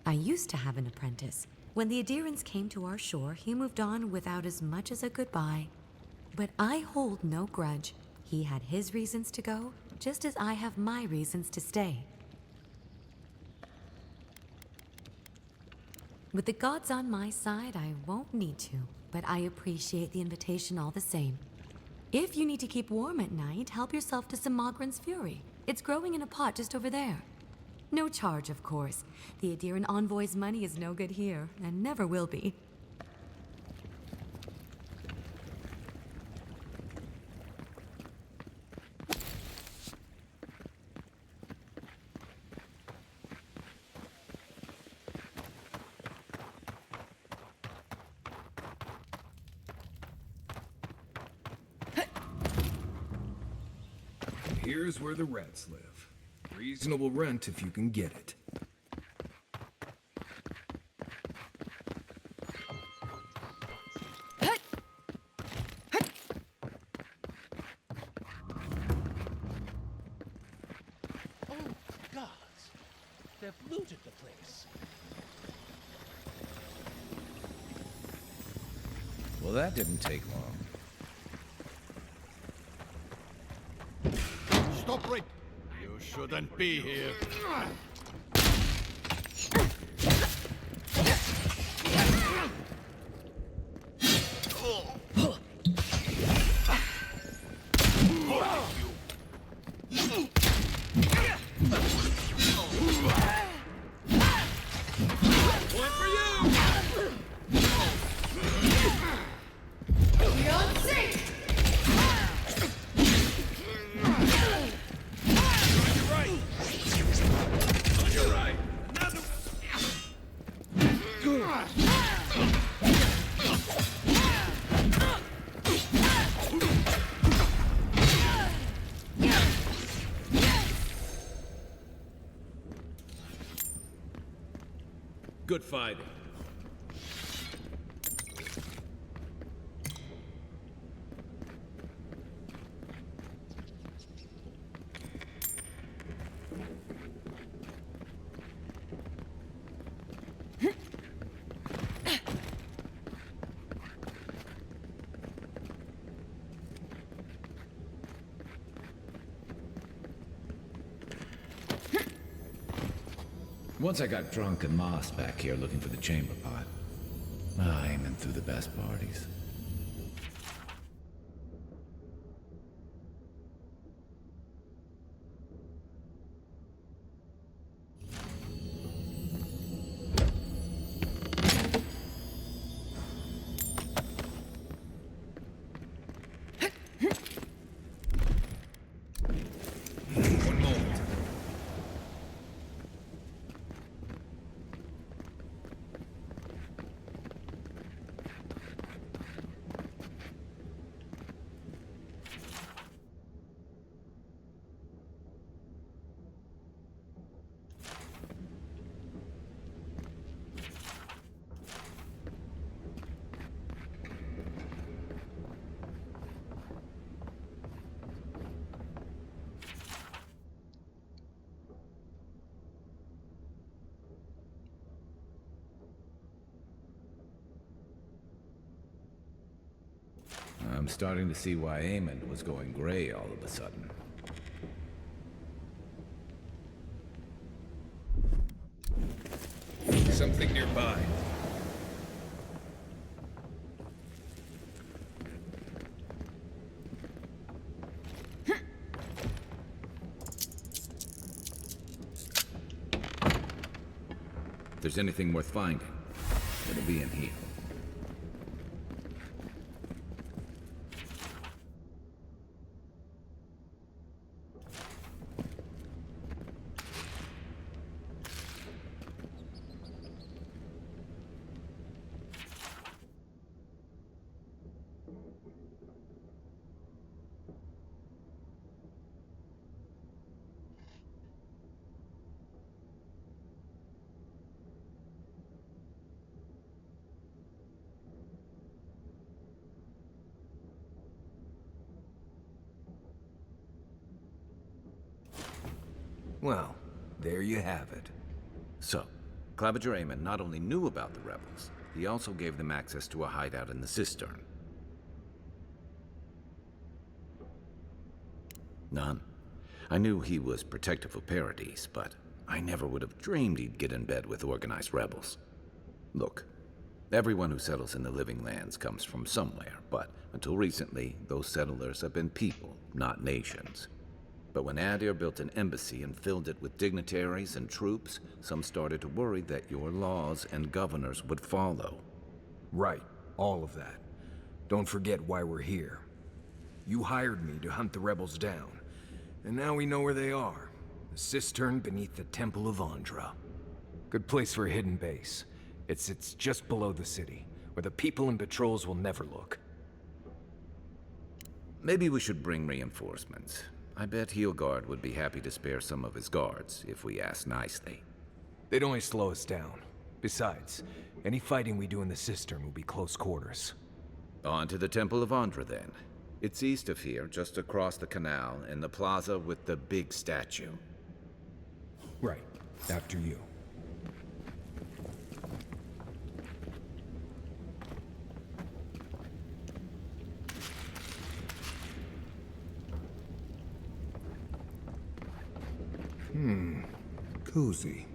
I used to have an apprentice. When the Adirans came to our shore, he moved on without as much as a goodbye. But I hold no grudge. He had his reasons to go, just as I have my reasons to stay. With the gods on my side, I won't need to, but I appreciate the invitation all the same. If you need to keep warm at night, help yourself to some Mogren's Fury. It's growing in a pot just over there. No charge, of course. The Adiran envoy's money is no good here, and never will be. Here's where the rats live. Reasonable rent if you can get it. Oh, gods! They've looted the place. Well, that didn't take long. Stop right! You shouldn't be here. Good fighting. Once I got drunk and lost back here looking for the chamber pot. Aiming through the best parties. One moment. I'm starting to see why Eamon was going gray all of a sudden. Something nearby. If there's anything worth finding, it'll be in here. Well, there you have it. So, Claviger Eamon not only knew about the rebels, he also gave them access to a hideout in the cistern. None. I knew he was protective of Paradise, but I never would have dreamed he'd get in bed with organized rebels. Look, everyone who settles in the Living Lands comes from somewhere, but until recently, those settlers have been people, not nations. But when Adir built an embassy and filled it with dignitaries and troops, some started to worry that your laws and governors would follow. Right, all of that. Don't forget why we're here. You hired me to hunt the rebels down, and now we know where they are. The cistern beneath the Temple of Andra. Good place for a hidden base. It sits just below the city, where the people and patrols will never look. Maybe we should bring reinforcements. I bet Heelguard would be happy to spare some of his guards, if we ask nicely. They'd only slow us down. Besides, any fighting we do in the cistern will be close quarters. On to the Temple of Andra, then. It's east of here, just across the canal, in the plaza with the big statue. Right. After you. Cozy.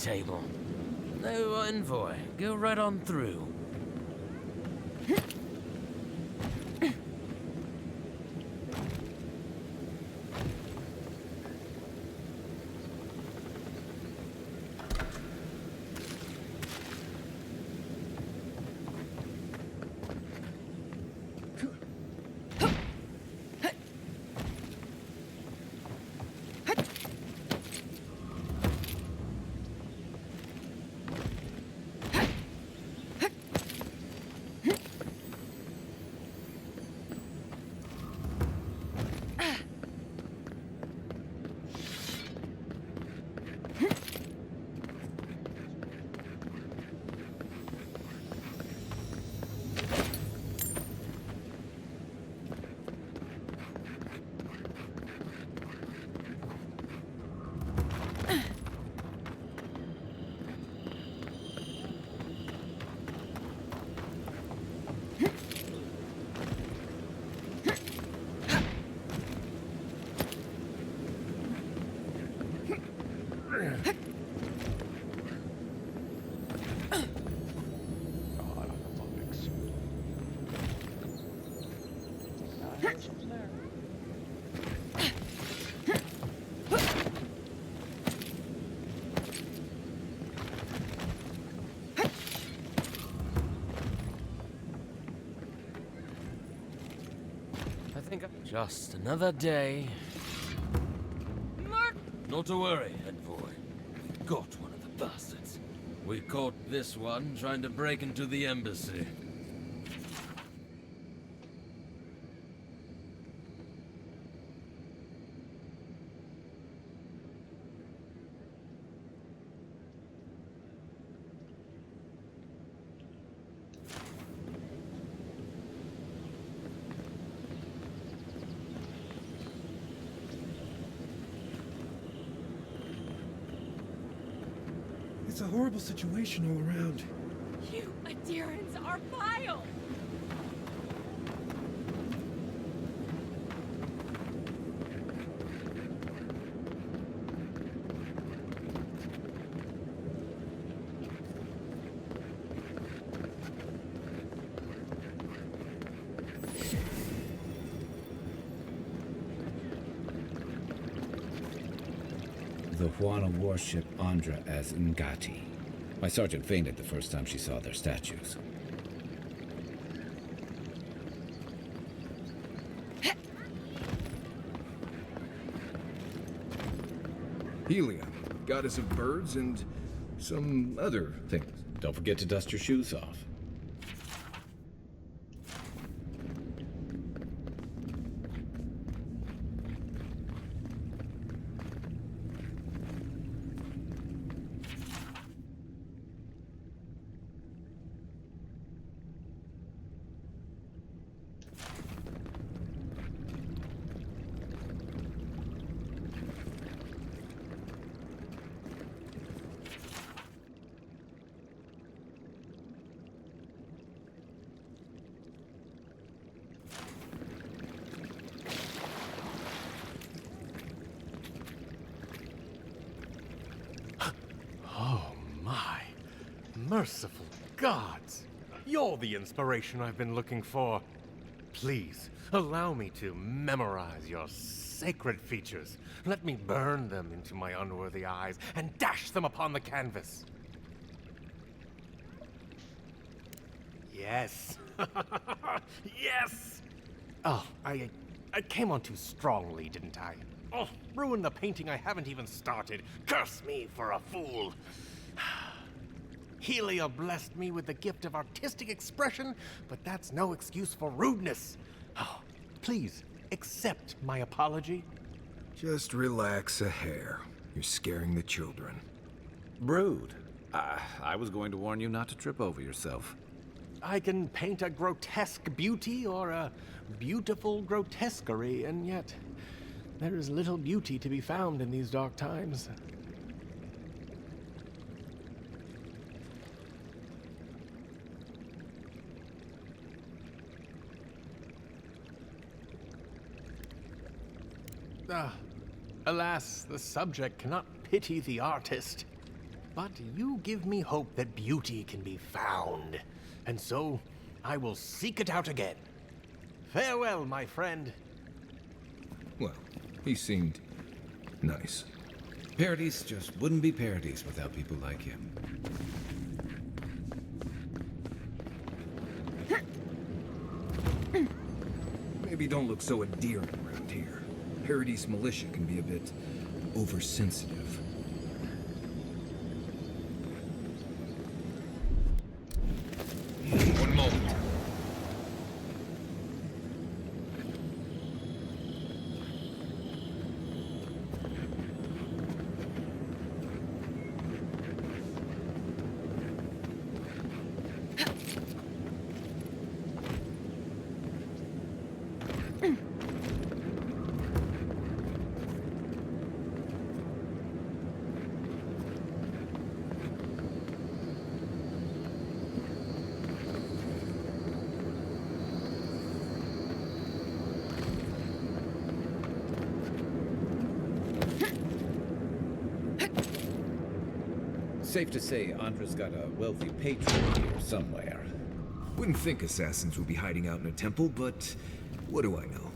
table. No envoy. Go right on through. Just another day. Mark! Not to worry, envoy. Got one of the bastards. We caught this one trying to break into the embassy. It's a horrible situation all around. You adherents are vile! The Huana warship Andra as Ngati. My sergeant fainted the first time she saw their statues. Helia, goddess of birds and some other things. Don't forget to dust your shoes off. Oh my. Merciful gods! You're the inspiration I've been looking for. Please, allow me to memorize your sacred features. Let me burn them into my unworthy eyes and dash them upon the canvas. Yes. Yes! Oh, I came on too strongly, didn't I? Oh, ruined the painting I haven't even started. Curse me for a fool. Helia blessed me with the gift of artistic expression, but that's no excuse for rudeness. Oh, please, accept my apology. Just relax a hair. You're scaring the children. Brood. I was going to warn you not to trip over yourself. I can paint a grotesque beauty or a beautiful grotesquerie, and yet there is little beauty to be found in these dark times. Alas, the subject cannot pity the artist. But you give me hope that beauty can be found, and so I will seek it out again. Farewell, my friend. Well, he seemed nice. Paradis just wouldn't be Paradis without people like him. Maybe don't look so endearing around here. Paradis militia can be a bit oversensitive. One moment. Safe to say Andra's got a wealthy patron here somewhere. Wouldn't think assassins would be hiding out in a temple, but what do I know?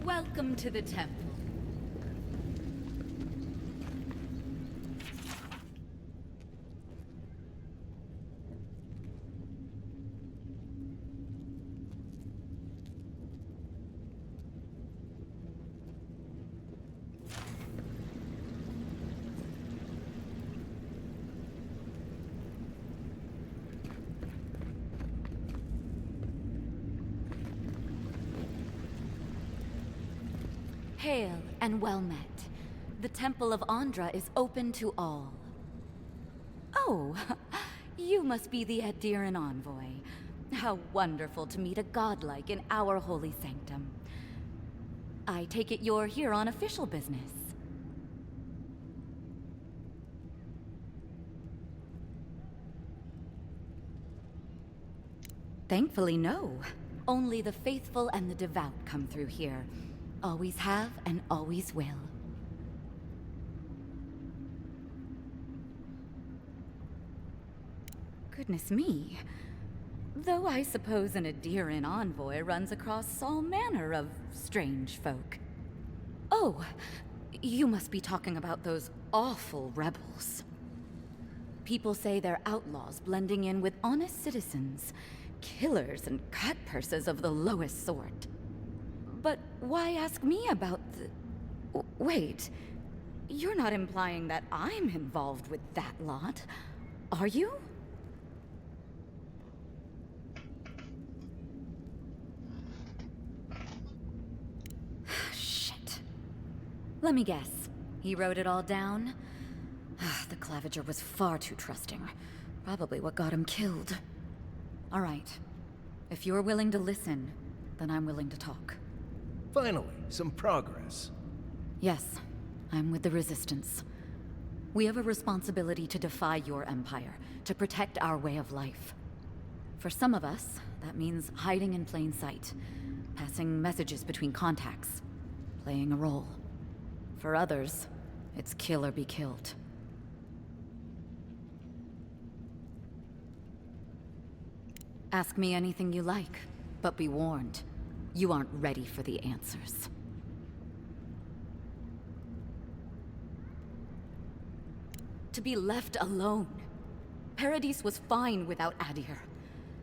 Welcome to the temple. Hail and well met. The Temple of Andra is open to all. Oh, you must be the Adiran envoy. How wonderful to meet a godlike in our holy sanctum. I take it you're here on official business. Thankfully, no. Only the faithful and the devout come through here. Always have and always will. Goodness me. Though I suppose an Adiran envoy runs across all manner of strange folk. Oh, you must be talking about those awful rebels. People say they're outlaws blending in with honest citizens, killers and cutpurses of the lowest sort. But why ask me about the... Wait, you're not implying that I'm involved with that lot, are you? Shit. Let me guess. He wrote it all down? The Claviger was far too trusting. Probably what got him killed. All right. If you're willing to listen, then I'm willing to talk. Finally, some progress. Yes, I'm with the Resistance. We have a responsibility to defy your empire, to protect our way of life. For some of us, that means hiding in plain sight, passing messages between contacts, playing a role. For others, it's kill or be killed. Ask me anything you like, but be warned. You aren't ready for the answers. To be left alone. Paradis was fine without Adir.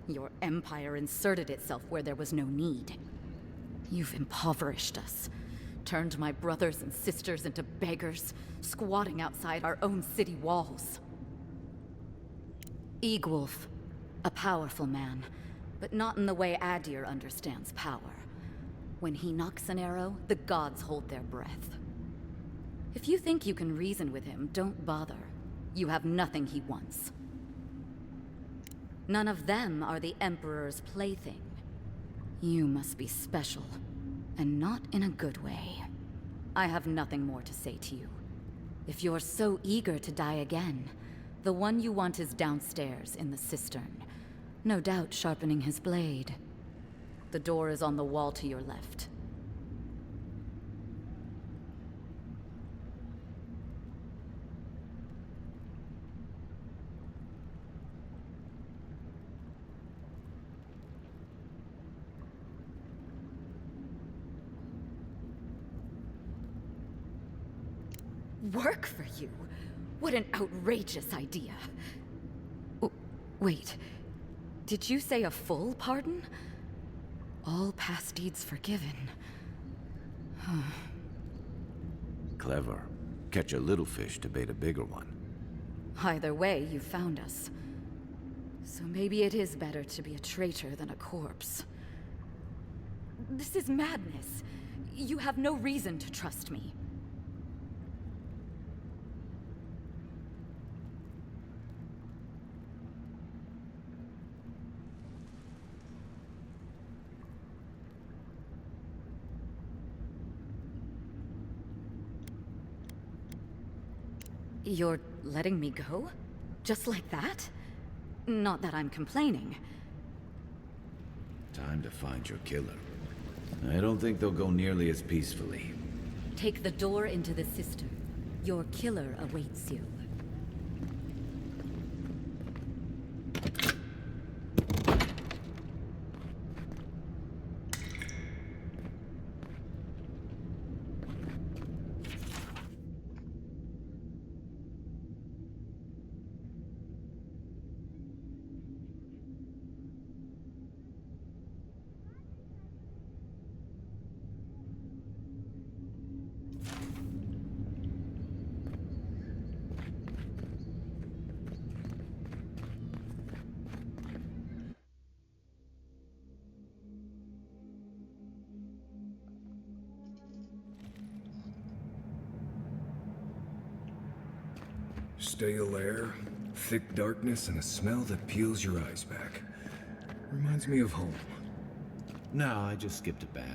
Your empire inserted itself where there was no need. You've impoverished us. Turned my brothers and sisters into beggars, squatting outside our own city walls. Egwulf, a powerful man, but not in the way Adir understands power. When he knocks an arrow, the gods hold their breath. If you think you can reason with him, don't bother. You have nothing he wants. None of them are the Emperor's plaything. You must be special. and not in a good way. I have nothing more to say to you. If you're so eager to die again, the one you want is downstairs in the cistern. No doubt sharpening his blade. The door is on the wall to your left. Work for you? What an outrageous idea. Wait, did you say a full pardon? All past deeds forgiven. Clever. Catch a little fish to bait a bigger one. Either way, you found us. So maybe it is better to be a traitor than a corpse. This is madness. You have no reason to trust me. You're letting me go? Just like that? Not that I'm complaining. Time to find your killer. I don't think they'll go nearly as peacefully. Take the door into the cistern. Your killer awaits you. Stale air, thick darkness, and a smell that peels your eyes back. Reminds me of home. No, I just skipped a bath.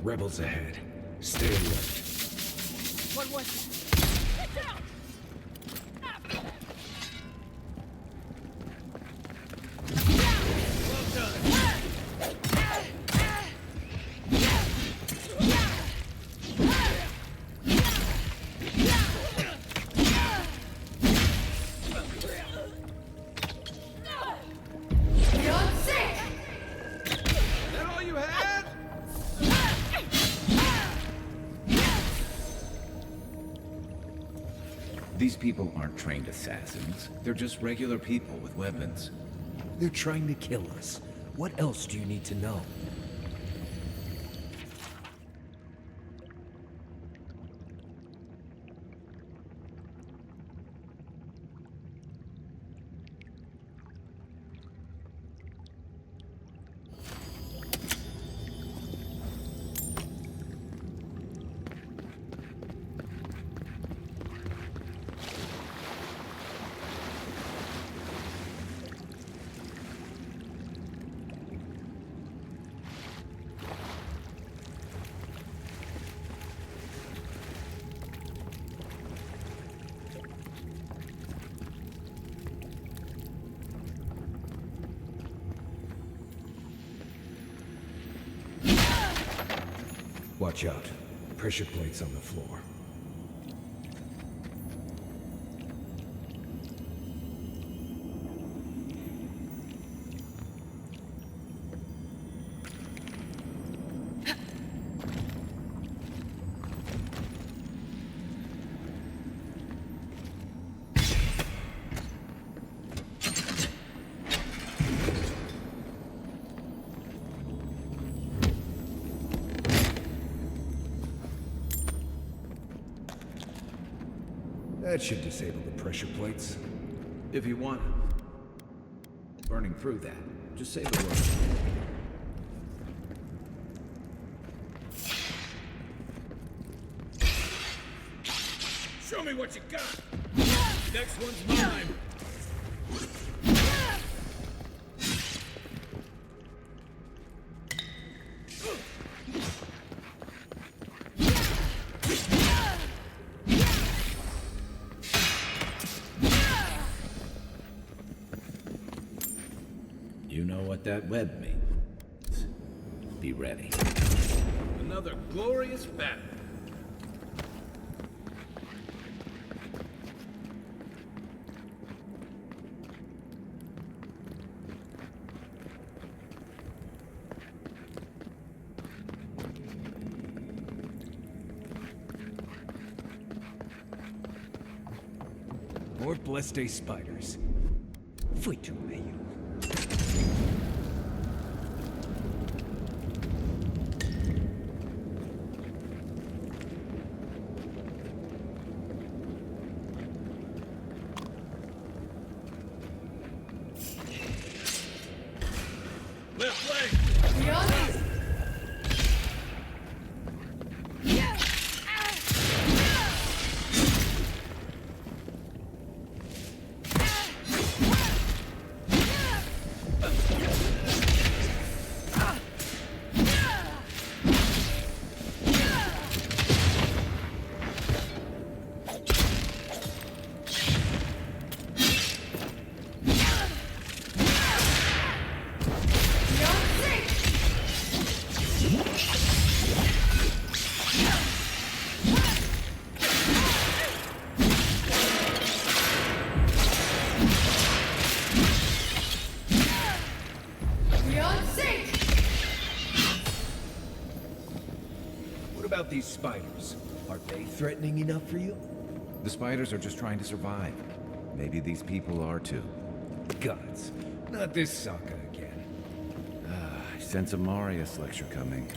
Rebels ahead. Stay alert. What was that? Get down! These people aren't trained assassins. They're just regular people with weapons. They're trying to kill us. What else do you need to know? Watch out. Pressure plates on the floor. That should disable the pressure plates. If you want. Burning through that. Just say the word. Show me what you got! Next one's mine! You know what that web means. Be ready. Another glorious battle. More Bleste spiders. Fui tu meio. Left leg! What about these spiders? Are they threatening enough for you? The spiders are just trying to survive. Maybe these people are too. Gods, not this Sokka again. I sense a Marius lecture coming.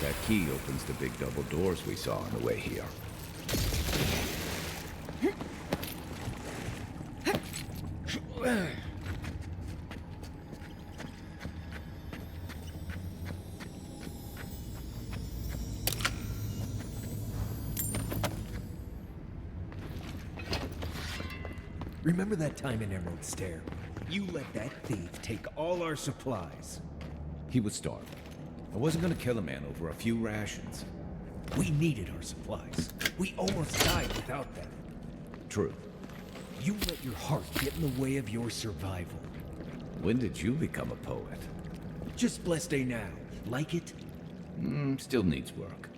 That key opens the big double doors we saw on the way here. Remember that time in Emerald Stair? You let that thief take all our supplies. He was starving. I wasn't gonna kill a man over a few rations. We needed our supplies. We almost died without them. True. You let your heart get in the way of your survival. When did you become a poet? Just Bleste now. Like it? Still needs work.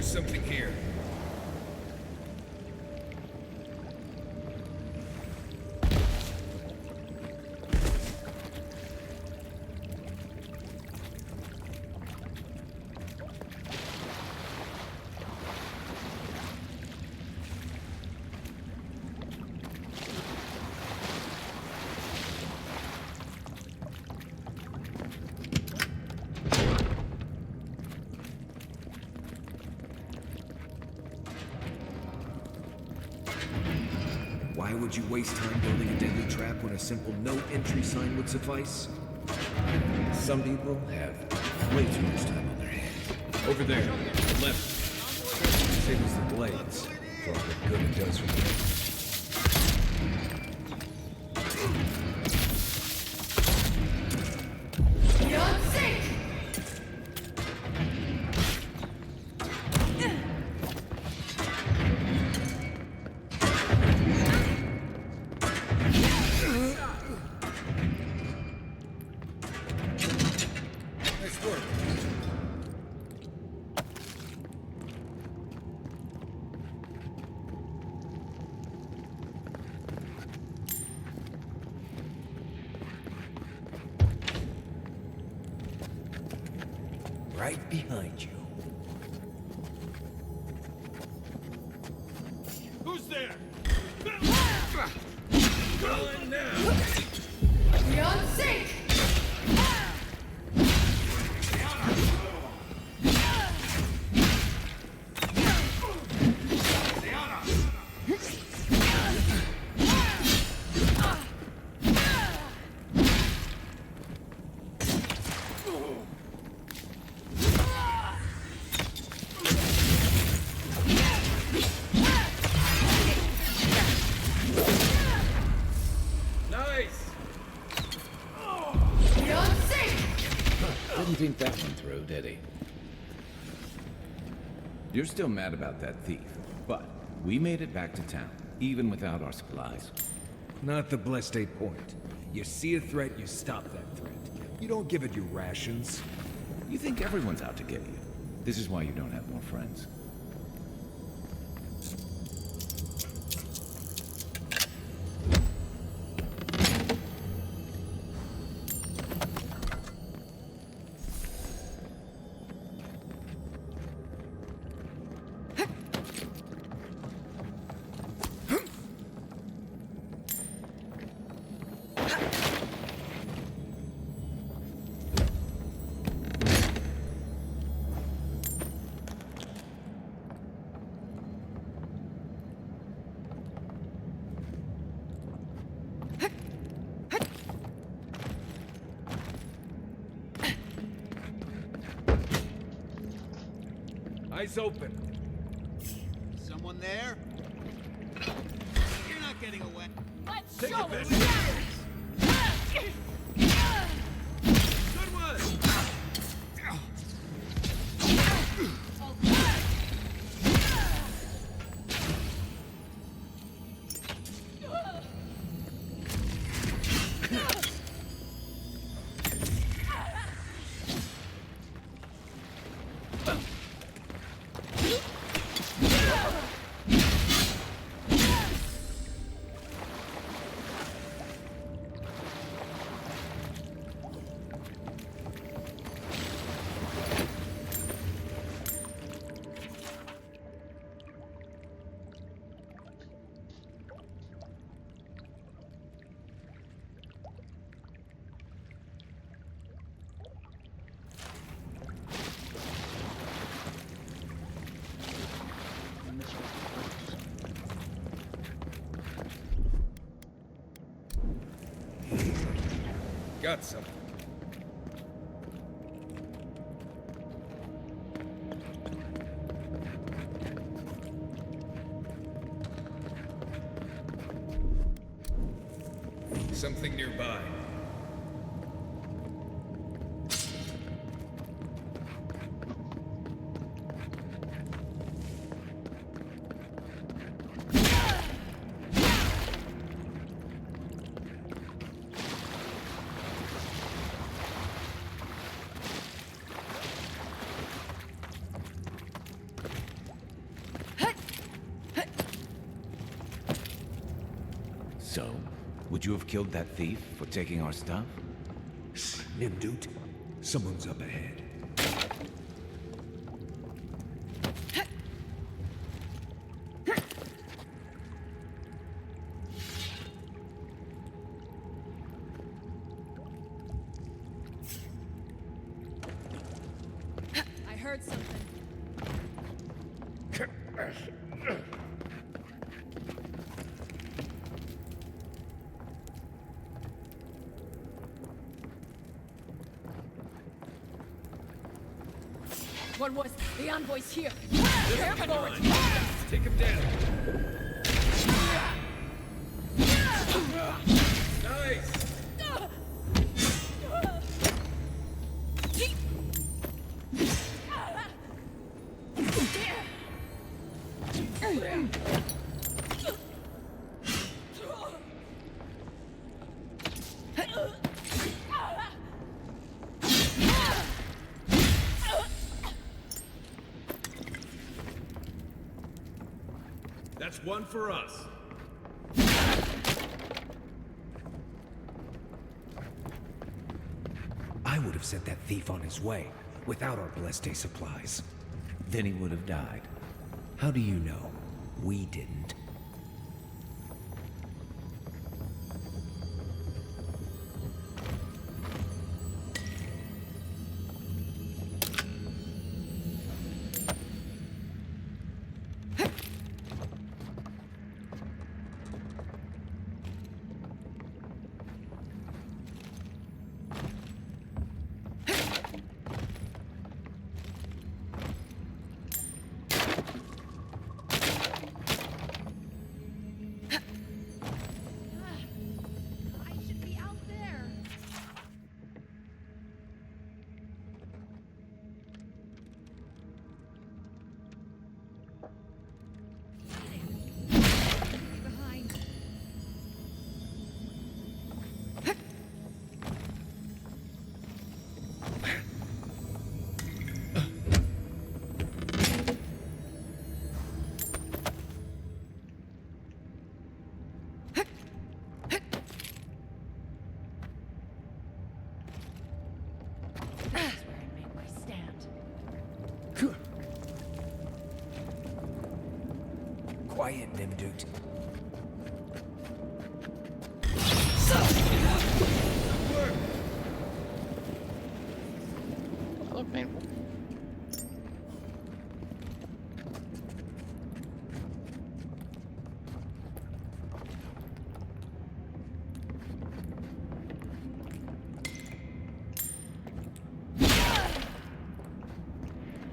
There's something here. Why would you waste time building a deadly trap when a simple no-entry sign would suffice? Some people have way too much time on their hands. Over there, left. Save us the blades, for all the good it does for me. Right behind you. Who's there? Go in now! Beyond sync! Didn't think that one through, did he? You're still mad about that thief, but we made it back to town, even without our supplies. Not the Blessed Eight Point. You see a threat, you stop that threat. You don't give it your rations. You think everyone's out to get you. This is why you don't have more friends. Eyes open. Someone there? You're not getting away. Let's Take show it, them! Good one! Got something. Something nearby. So, would you have killed that thief for taking our stuff? Shh, Nimdut. Someone's up ahead. I heard something. What was the envoy's here? Careful! Take him down. Nice. That's one for us. I would have sent that thief on his way, without our Bleste supplies. Then he would have died. How do you know? We didn't. I should be out there. Behind. That's where I made my stand. Quiet, Nimdut. That looked painful.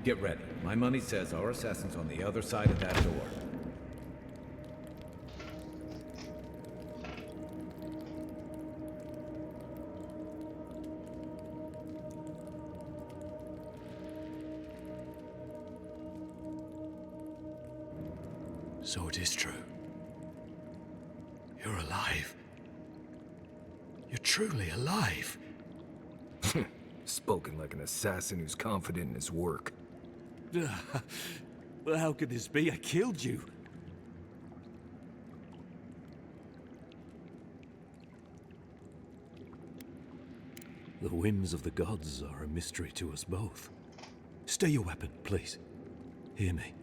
Get ready. My money says our assassin's on the other side of that door. So it is true. You're alive. You're truly alive. Spoken like an assassin who's confident in his work. Well, how could this be? I killed you. The whims of the gods are a mystery to us both. Stay your weapon, please. Hear me.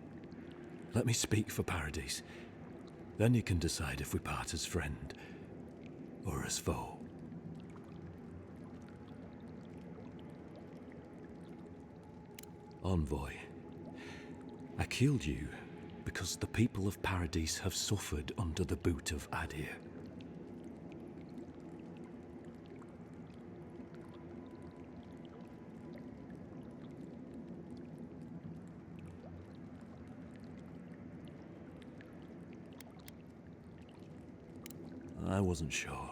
Let me speak for Paradise. Then you can decide if we part as friend or as foe. Envoy, I killed you because the people of Paradise have suffered under the boot of Adir. I wasn't sure.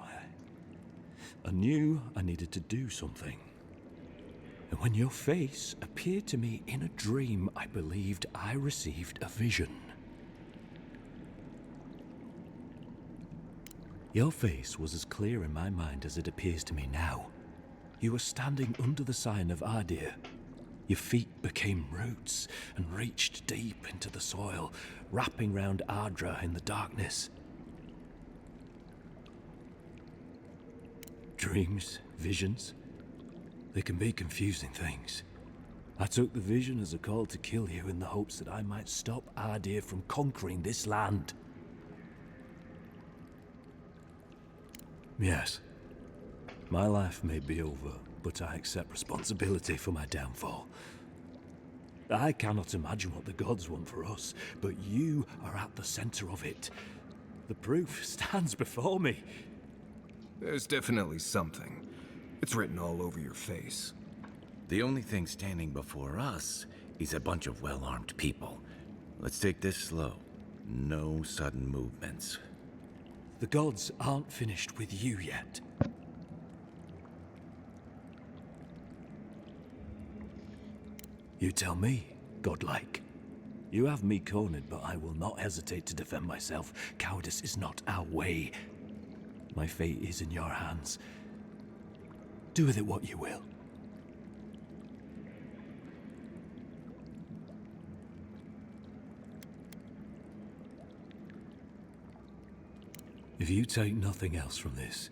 I knew I needed to do something. And when your face appeared to me in a dream, I believed I received a vision. Your face was as clear in my mind as it appears to me now. You were standing under the sign of Adir. Your feet became roots and reached deep into the soil, wrapping round Ardra in the darkness. Dreams, visions, they can be confusing things. I took the vision as a call to kill you in the hopes that I might stop Ardir from conquering this land. Yes, my life may be over, but I accept responsibility for my downfall. I cannot imagine what the gods want for us, but you are at the center of it. The proof stands before me. There's definitely something. It's written all over your face. The only thing standing before us is a bunch of well-armed people. Let's take this slow. No sudden movements. The gods aren't finished with you yet. You tell me, godlike. You have me cornered, but I will not hesitate to defend myself. Cowardice is not our way. My fate is in your hands. Do with it what you will. If you take nothing else from this,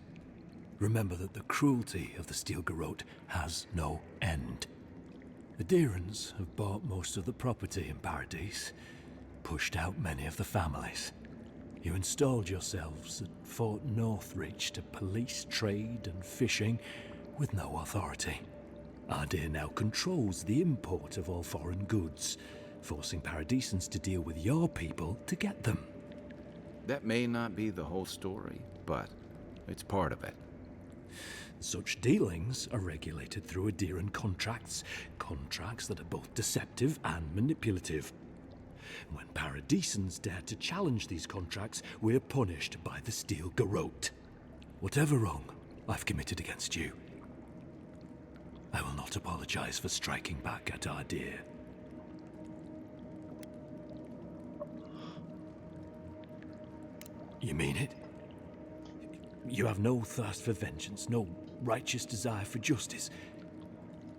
remember that the cruelty of the Steel Garrote has no end. The Deerans have bought most of the property in Paradise, pushed out many of the families. You installed yourselves at Fort Northridge to police trade and fishing with no authority. Ardir now controls the import of all foreign goods, forcing Paradisans to deal with your people to get them. That may not be the whole story, but it's part of it. Such dealings are regulated through Adiran contracts, contracts that are both deceptive and manipulative. When Paradisans dare to challenge these contracts, we're punished by the Steel Garrote. Whatever wrong I've committed against you, I will not apologize for striking back at Ardir. You mean it? You have no thirst for vengeance, no righteous desire for justice.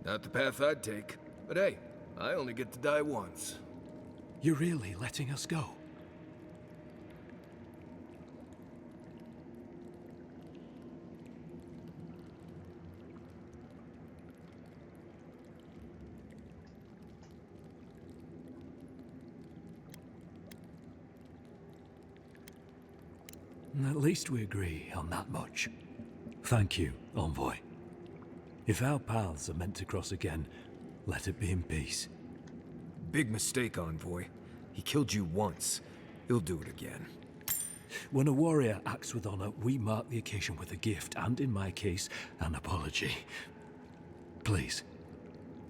Not the path I'd take. But hey, I only get to die once. You're really letting us go? At least we agree on that much. Thank you, Envoy. If our paths are meant to cross again, let it be in peace. Big mistake, Envoy. He killed you once. He'll do it again. When a warrior acts with honor, we mark the occasion with a gift, and in my case, an apology. Please,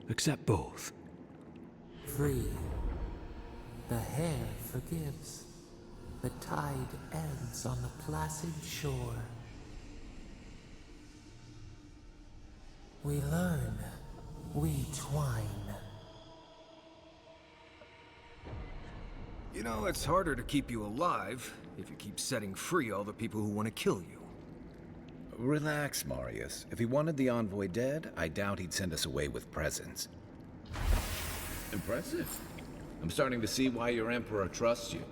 accept both. Free. The hair forgives. The tide ends on the placid shore. We learn. We twine. You know, it's harder to keep you alive if you keep setting free all the people who want to kill you. Relax, Marius. If he wanted the envoy dead, I doubt he'd send us away with presents. Impressive. I'm starting to see why your Emperor trusts you.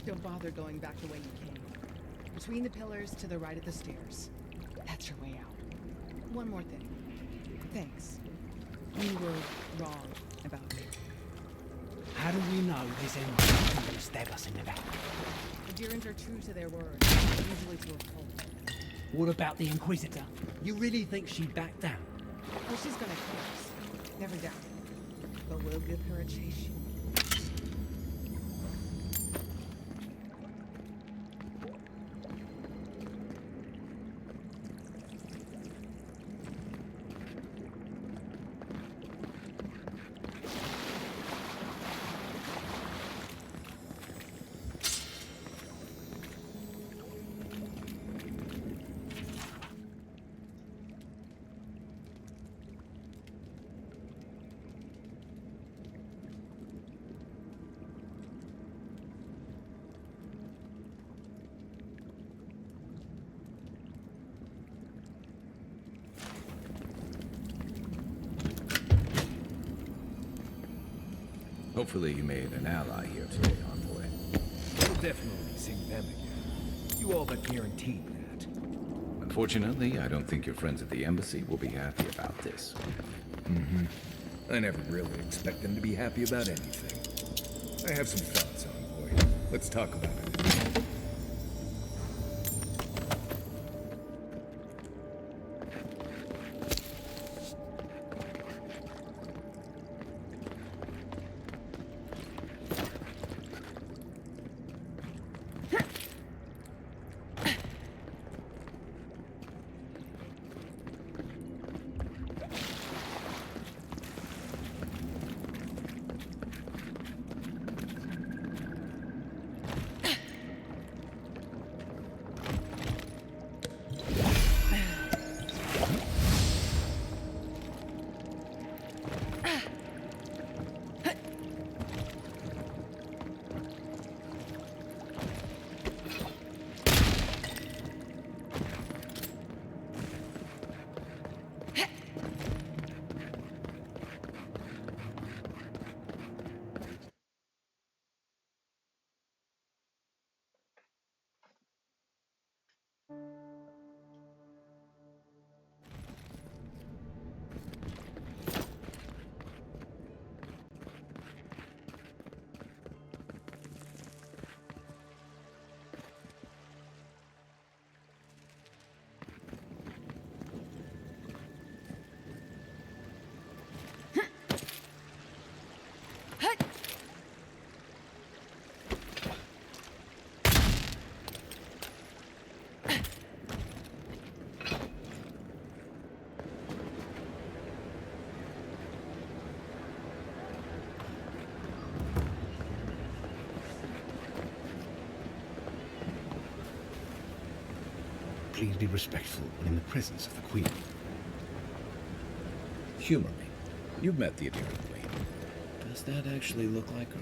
Don't bother going back the way you came. Between the pillars to the right of the stairs. That's your way out. One more thing. Thanks. You were wrong about me. How do we know this anyone will stab us in the back? The Deerans are true to their word, usually to a fault. What about the Inquisitor? You really think she'd back down? Oh, she's gonna kill us. Never doubt it. But we'll give her a chase. Hopefully you made an ally here today, envoy. We'll definitely see them again. You all but guaranteed that. Unfortunately, I don't think your friends at the embassy will be happy about this. Mm-hmm. I never really expect them to be happy about anything. I have some thoughts, envoy. Let's talk about it. Please be respectful when in the presence of the Queen. Humor me. You've met the Adherent Queen. Does that actually look like her?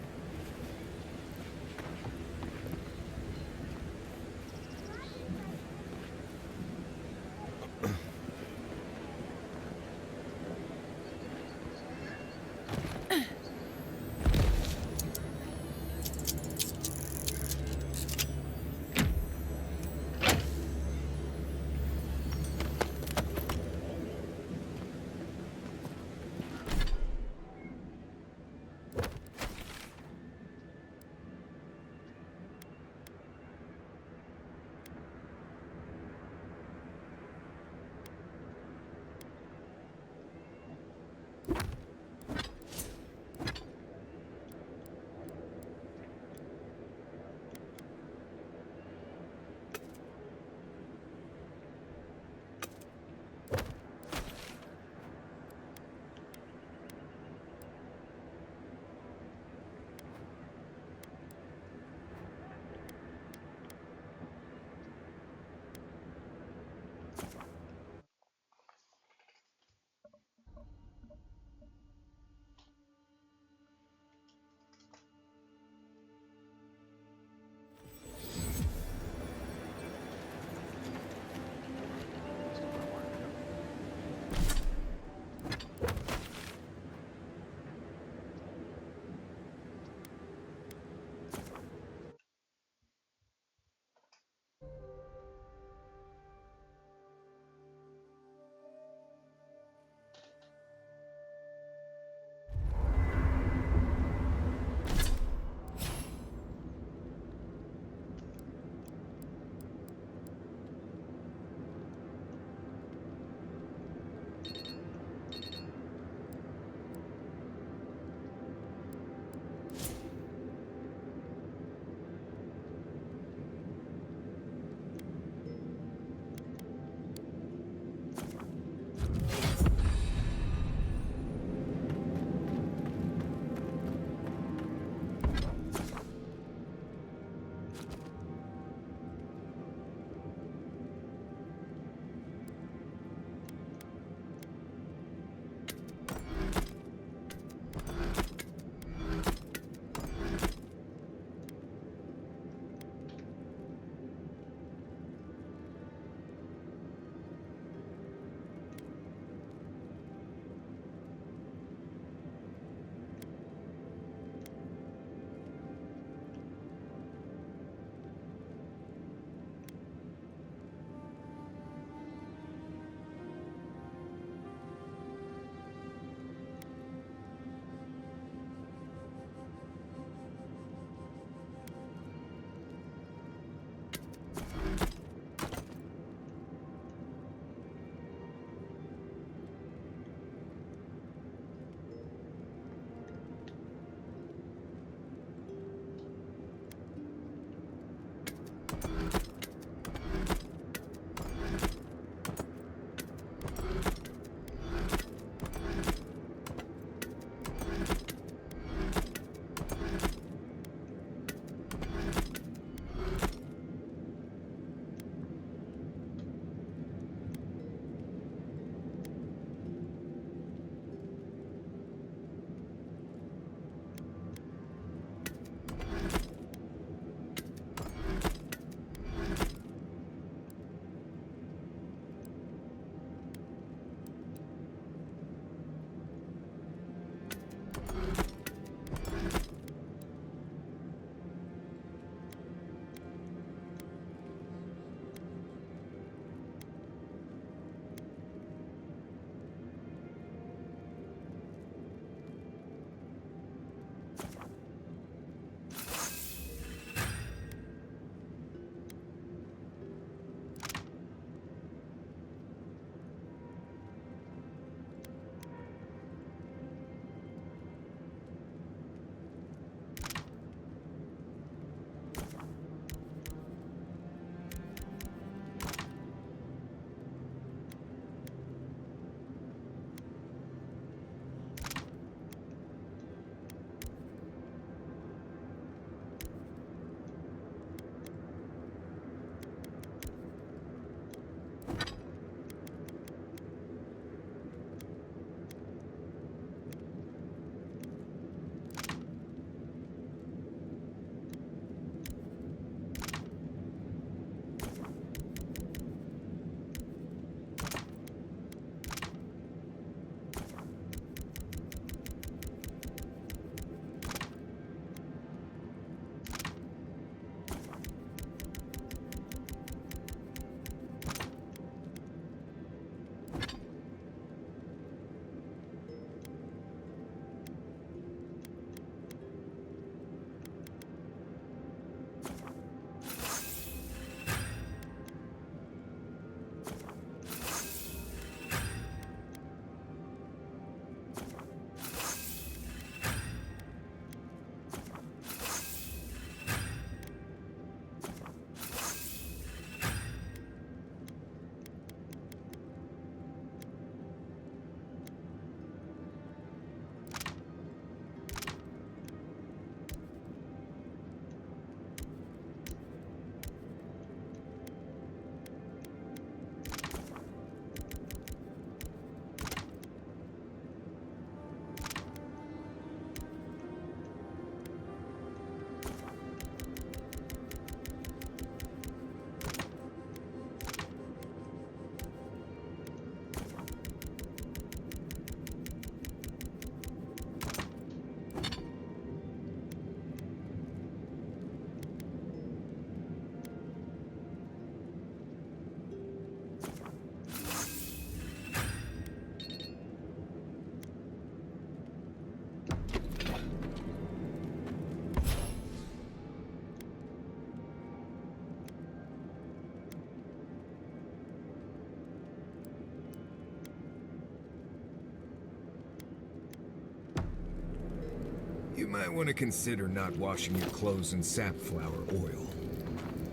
might want to consider not washing your clothes in safflower oil.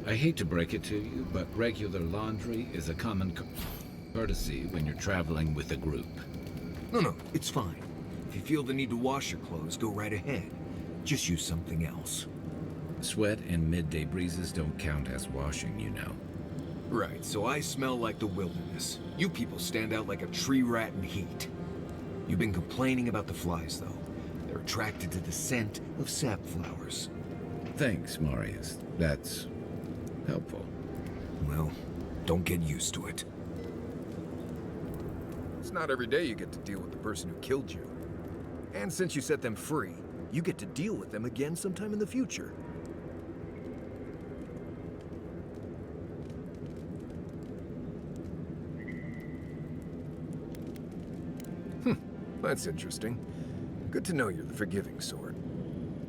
I hate to break it to you, but regular laundry is a common courtesy when you're traveling with a group. No, it's fine. If you feel the need to wash your clothes, go right ahead. Just use something else. Sweat and midday breezes don't count as washing, you know. Right, so I smell like the wilderness. You people stand out like a tree rat in heat. You've been complaining about the flies, though. They're attracted to the scent of safflowers. Thanks, Marius. That's helpful. Well, don't get used to it. It's not every day you get to deal with the person who killed you. And since you set them free, you get to deal with them again sometime in the future. That's interesting. Good to know you're the forgiving sort.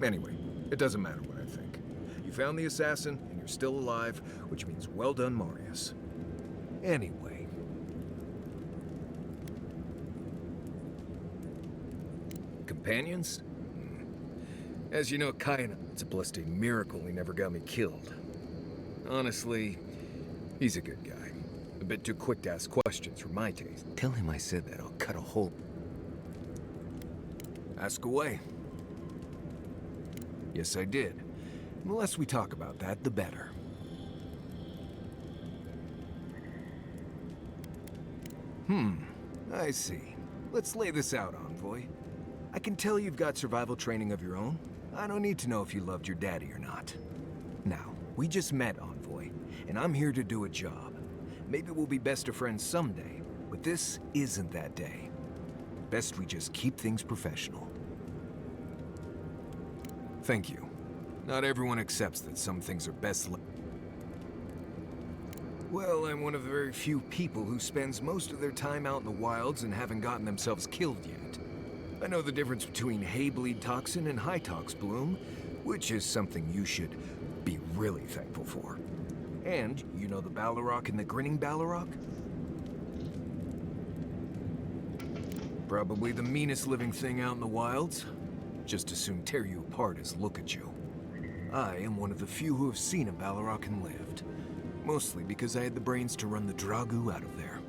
Anyway, it doesn't matter what I think. You found the assassin, and you're still alive, which means well done, Marius. Anyway. Companions? As you know, Kaina, it's a blessed miracle he never got me killed. Honestly, he's a good guy. A bit too quick to ask questions for my taste. Tell him I said that I'll cut a hole. Ask away. Yes, I did. The less we talk about that, the better. I see. Let's lay this out, Envoy. I can tell you've got survival training of your own. I don't need to know if you loved your daddy or not. Now, we just met, Envoy, and I'm here to do a job. Maybe we'll be best of friends someday, but this isn't that day. Best we just keep things professional. Thank you. Not everyone accepts that some things are best left. Well, I'm one of the very few people who spends most of their time out in the wilds and haven't gotten themselves killed yet. I know the difference between hay-bleed toxin and high-tox bloom, which is something you should be really thankful for. And you know the Balrog and the Grinning Balrog? Probably the meanest living thing out in the wilds. Just as soon tear you apart as look at you. I am one of the few who have seen a Balrog and lived. Mostly because I had the brains to run the Dragu out of there.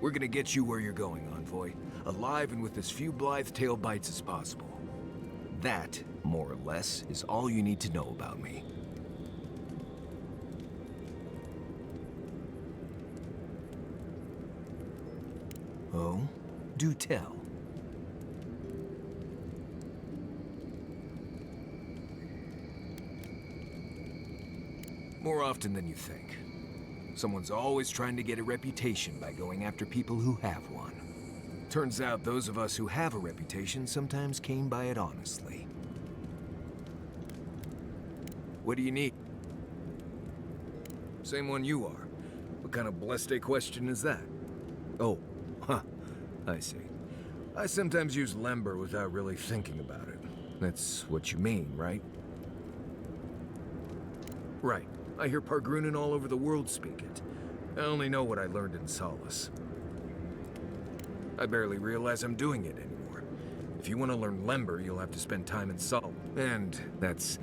We're gonna get you where you're going, Envoy. Alive and with as few blithe tail bites as possible. That, more or less, is all you need to know about me. Oh? Do tell. More often than you think. Someone's always trying to get a reputation by going after people who have one. Turns out those of us who have a reputation sometimes came by it honestly. What do you need? Same one you are. What kind of blessed question is that? Oh, I see. I sometimes use Lember without really thinking about it. That's what you mean, right? Right. I hear Pargrunen all over the world speak it. I only know what I learned in Solace. I barely realize I'm doing it anymore. If you want to learn Lember, you'll have to spend time in Sol. And that's...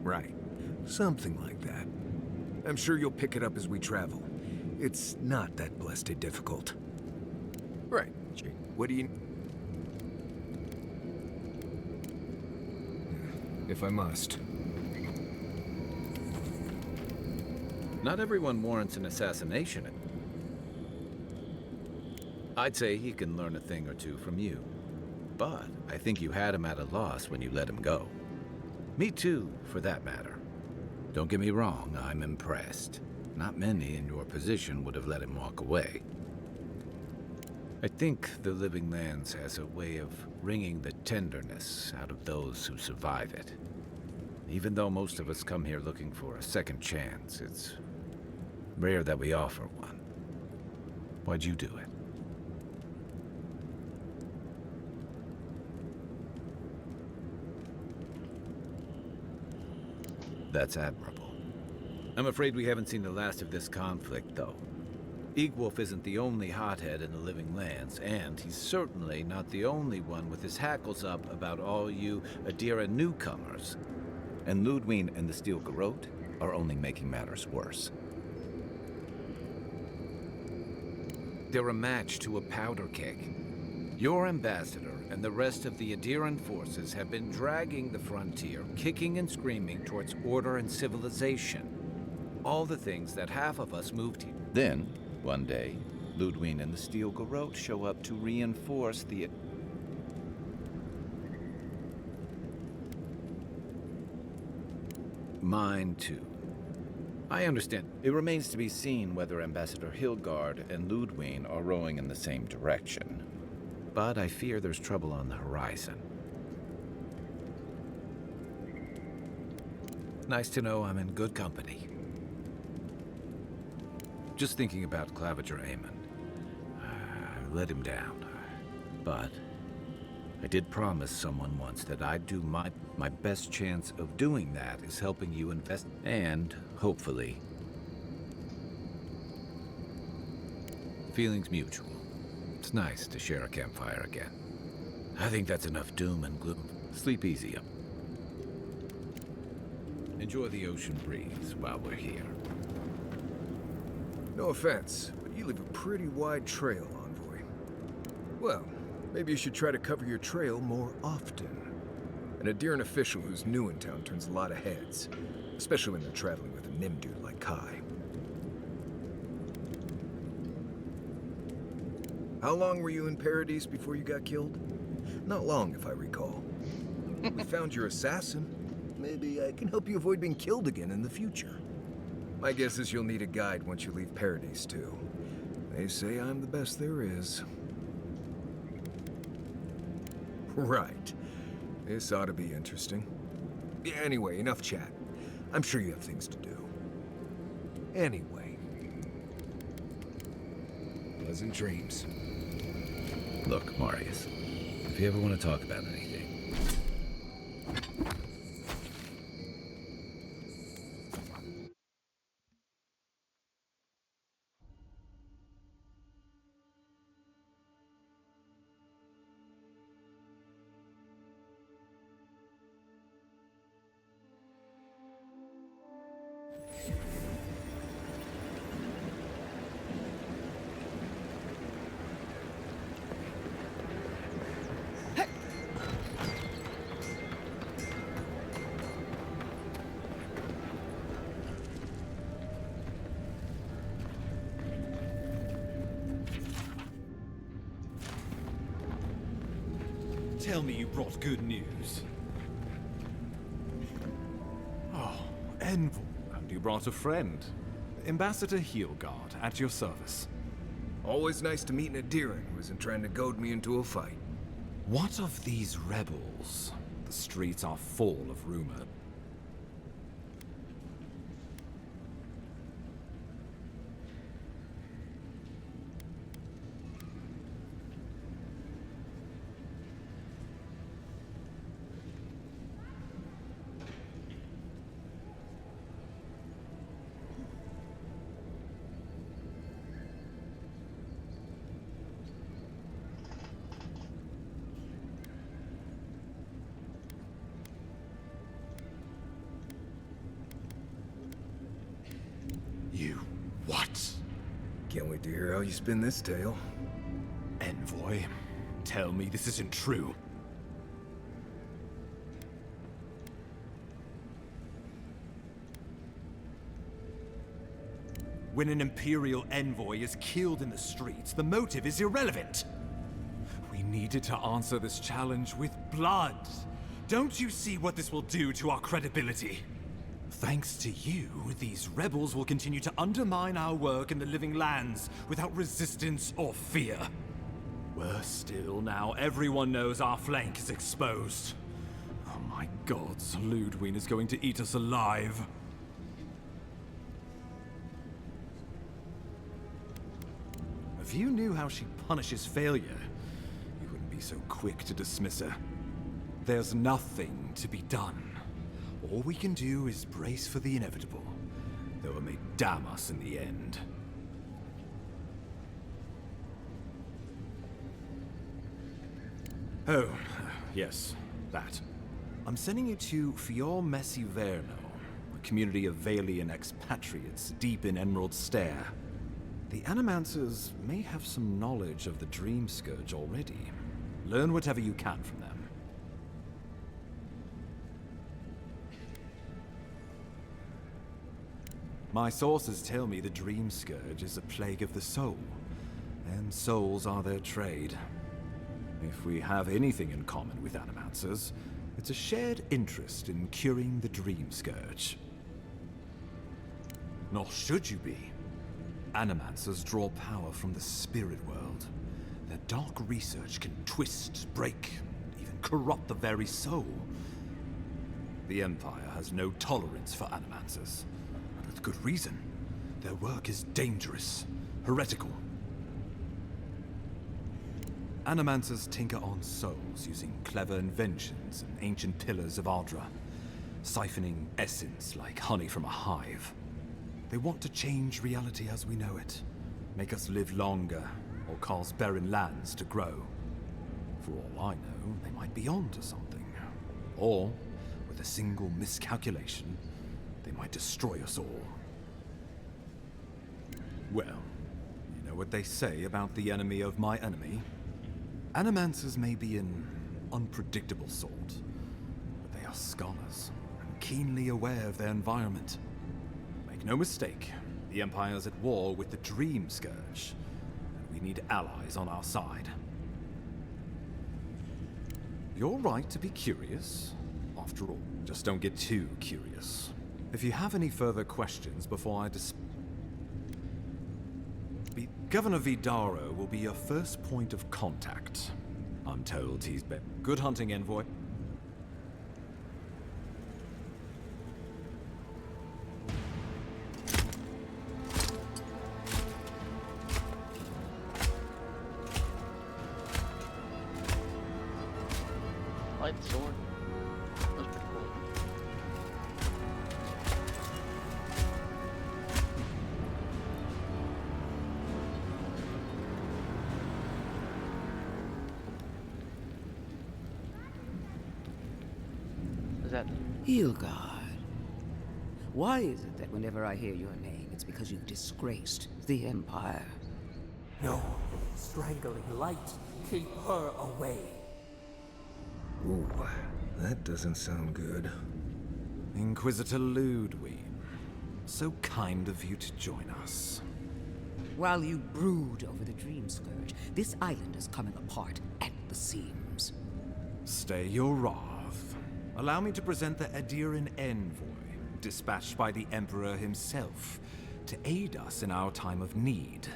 right. Something like that. I'm sure you'll pick it up as we travel. It's not that blessed difficult. Right. What do you... If I must. Not everyone warrants an assassination. I'd say he can learn a thing or two from you. But I think you had him at a loss when you let him go. Me too, for that matter. Don't get me wrong, I'm impressed. Not many in your position would have let him walk away. I think the Living Lands has a way of wringing the tenderness out of those who survive it. Even though most of us come here looking for a second chance, it's rare that we offer one. Why'd you do it? That's admirable. I'm afraid we haven't seen the last of this conflict, though. Eagwolf isn't the only hothead in the Living Lands, and he's certainly not the only one with his hackles up about all you Adira newcomers. And Ludwig and the Steel Garrote are only making matters worse. They're a match to a powder keg. Your ambassador and the rest of the Adiran forces have been dragging the frontier, kicking and screaming towards order and civilization. All the things that half of us moved here. Then, one day, Ludwig and the Steel Garrote show up to reinforce the... Mine, too. I understand. It remains to be seen whether Ambassador Hilgard and Ludwig are rowing in the same direction. But I fear there's trouble on the horizon. Nice to know I'm in good company. Just thinking about Claviger Amon. I let him down. But I did promise someone once that I'd do my best chance of doing that is helping you invest, and hopefully, feelings mutual. It's nice to share a campfire again. I think that's enough doom and gloom. Sleep easy. Enjoy the ocean breeze while we're here. No offense, but you leave a pretty wide trail, Envoy. Well, maybe you should try to cover your trail more often. An Adiran official who's new in town turns a lot of heads, especially when they're traveling with a Nimdu like Kai. How long were you in Paradise before you got killed? Not long, if I recall. We found your assassin. Maybe I can help you avoid being killed again in the future. My guess is you'll need a guide once you leave Paradise, too. They say I'm the best there is. Right. This ought to be interesting. Anyway, enough chat. I'm sure you have things to do. Anyway. Pleasant dreams. Look, Marius, if you ever want to talk about anything... Tell me you brought good news. Oh, Envoy. And you brought a friend. Ambassador Hilgard, at your service. Always nice to meet an Adiran who isn't trying to goad me into a fight. What of these rebels? The streets are full of rumor. What? Can't wait to hear how you spin this tale. Envoy, tell me this isn't true. When an Imperial envoy is killed in the streets, the motive is irrelevant. We needed to answer this challenge with blood. Don't you see what this will do to our credibility? Thanks to you, these rebels will continue to undermine our work in the Living Lands without resistance or fear. Worse still, now everyone knows our flank is exposed. Oh my gods, Ludwig is going to eat us alive. If you knew how she punishes failure, you wouldn't be so quick to dismiss her. There's nothing to be done. All we can do is brace for the inevitable, though it may damn us in the end. Oh, yes, that. I'm sending you to Fior Messi Verno, a community of Valian expatriates deep in Emerald Stair. The Animancers may have some knowledge of the Dream Scourge already. Learn whatever you can from them. My sources tell me the Dream Scourge is a plague of the soul, and souls are their trade. If we have anything in common with Animancers, it's a shared interest in curing the Dream Scourge. Nor should you be. Animancers draw power from the spirit world. Their dark research can twist, break, even corrupt the very soul. The Empire has no tolerance for Animancers. And with good reason. Their work is dangerous, heretical. Animancers tinker on souls using clever inventions and ancient pillars of Ardra, siphoning essence like honey from a hive. They want to change reality as we know it, make us live longer, or cause barren lands to grow. For all I know, they might be onto something. Or, with a single miscalculation, they might destroy us all. Well, you know what they say about the enemy of my enemy? Animancers may be an unpredictable sort, but they are scholars, and keenly aware of their environment. Make no mistake, the Empire's at war with the Dream Scourge, and we need allies on our side. You're right to be curious, after all. Just don't get too curious. If you have any further questions before I Governor Vidaro will be your first point of contact. I'm told he's been... Good hunting, Envoy. Light sword. That's pretty cool. Is that Hilgard. Why is it that whenever I hear your name, it's because you've disgraced the Empire? No, strangling light. Keep her away. Ooh, that doesn't sound good. Inquisitor Ludwig, so kind of you to join us. While you brood over the Dream Scourge, this island is coming apart at the seams. Stay your wrath. Allow me to present the Adiran Envoy, dispatched by the Emperor himself, to aid us in our time of need.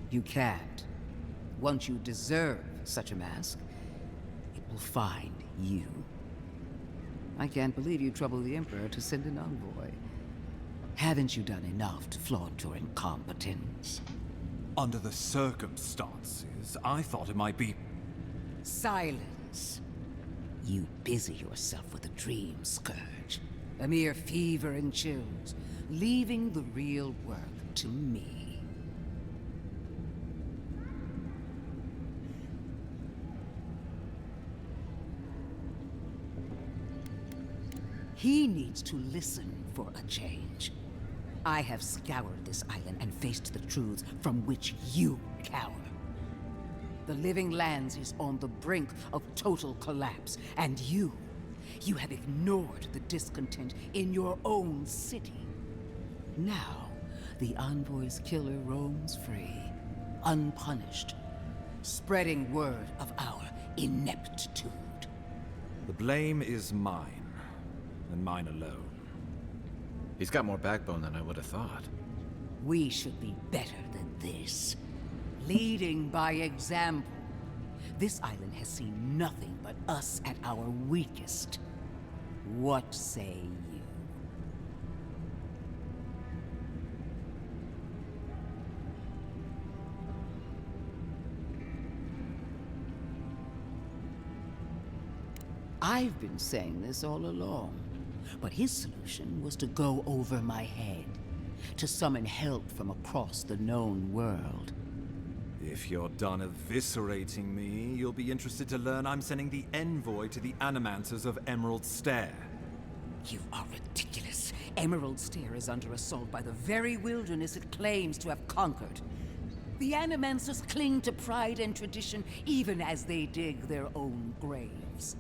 You can't. Once you deserve such a mask, it will find you. I can't believe you troubled the Emperor to send an envoy. Haven't you done enough to flaunt your incompetence? Under the circumstances, I thought it might be... Silence. You busy yourself with the Dream Scourge. A mere fever and chills, leaving the real work to me. He needs to listen for a change. I have scoured this island and faced the truths from which you cower. The Living Lands is on the brink of total collapse, and you have ignored the discontent in your own city. Now, the Envoy's killer roams free, unpunished, spreading word of our ineptitude. The blame is mine, and mine alone. He's got more backbone than I would have thought. We should be better than this. Leading by example. This island has seen nothing but us at our weakest. What say you? I've been saying this all along. But his solution was to go over my head, to summon help from across the known world. If you're done eviscerating me, you'll be interested to learn I'm sending the envoy to the Animancers of Emerald Stair. You are ridiculous. Emerald Stair is under assault by the very wilderness it claims to have conquered. The Animancers cling to pride and tradition even as they dig their own graves.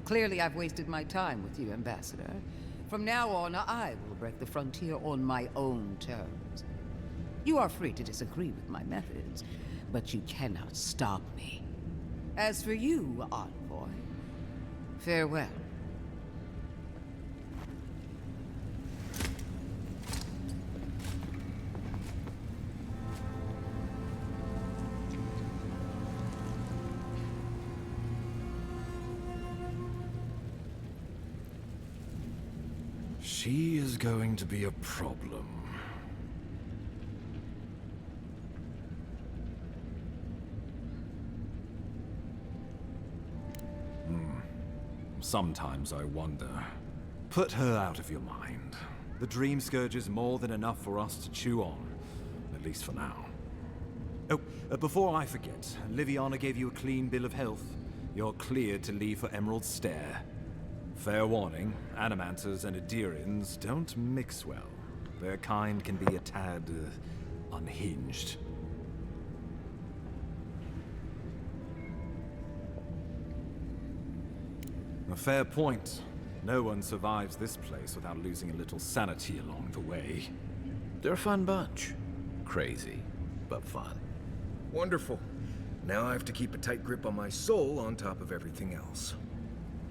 Clearly, I've wasted my time with you, Ambassador. From now on, I will break the frontier on my own terms. You are free to disagree with my methods, but you cannot stop me. As for you, envoy, farewell. She is going to be a problem. Sometimes I wonder. Put her out of your mind. The Dream Scourge is more than enough for us to chew on, at least for now. Oh, before I forget, Liviana gave you a clean bill of health. You're cleared to leave for Emerald Stair. Fair warning, Animancers and Adirians don't mix well. Their kind can be a tad, unhinged. A fair point. No one survives this place without losing a little sanity along the way. They're a fun bunch. Crazy, but fun. Wonderful. Now I have to keep a tight grip on my soul on top of everything else.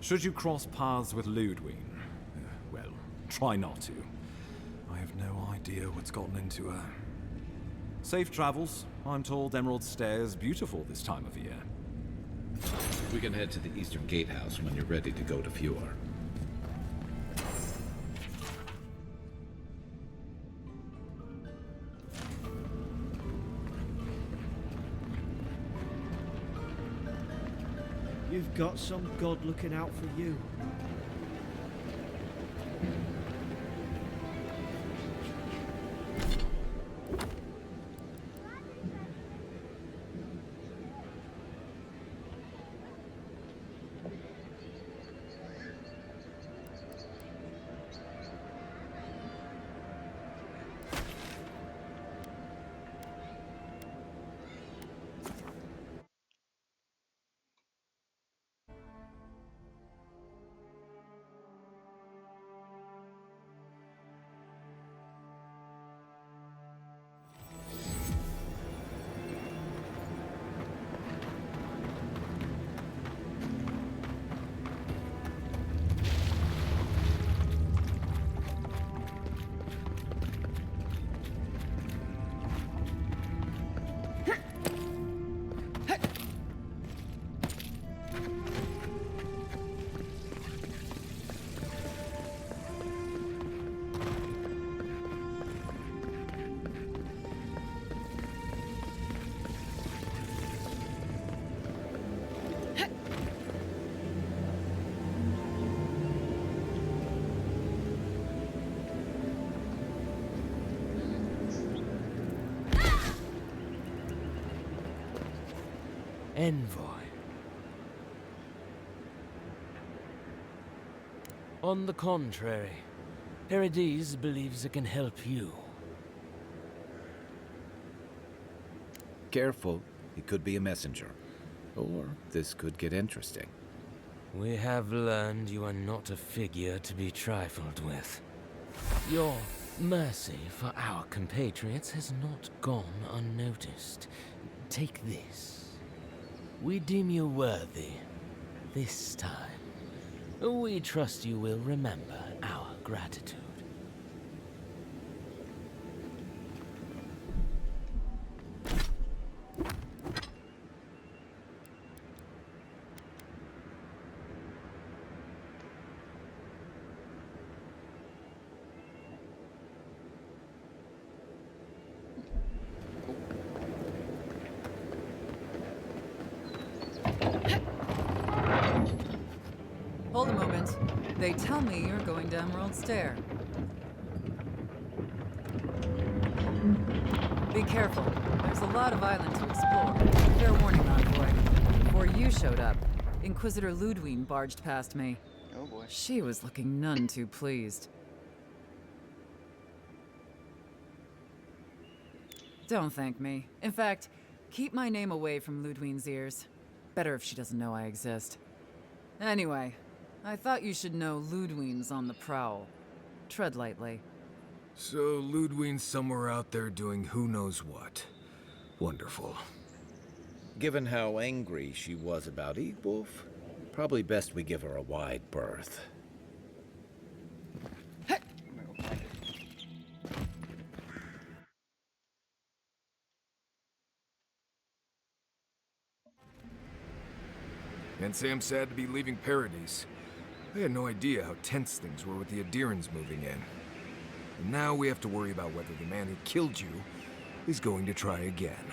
Should you cross paths with Ludwig, well, try not to. I have no idea what's gotten into her. Safe travels. I'm told Emerald Stair is beautiful this time of year. We can head to the Eastern Gatehouse when you're ready to go to Fjord. You've got some god looking out for you. Envoy. On the contrary, Paradise believes it can help you. Careful, he could be a messenger. Or this could get interesting. We have learned you are not a figure to be trifled with. Your mercy for our compatriots has not gone unnoticed. Take this. We deem you worthy. This time. We trust you will remember our gratitude. They tell me you're going to Emerald Stair. Be careful. There's a lot of island to explore. Fair warning, envoy. Before you showed up, Inquisitor Ludwine barged past me. Oh boy. She was looking none too pleased. Don't thank me. In fact, keep my name away from Ludwine's ears. Better if she doesn't know I exist. Anyway, I thought you should know Ludwine's on the prowl. Tread lightly. So Ludwine's somewhere out there doing who knows what. Wonderful. Given how angry she was about Eagwolf, probably best we give her a wide berth. And Sam sad to be leaving Paradise. I had no idea how tense things were with the Adirans moving in. And now we have to worry about whether the man who killed you is going to try again.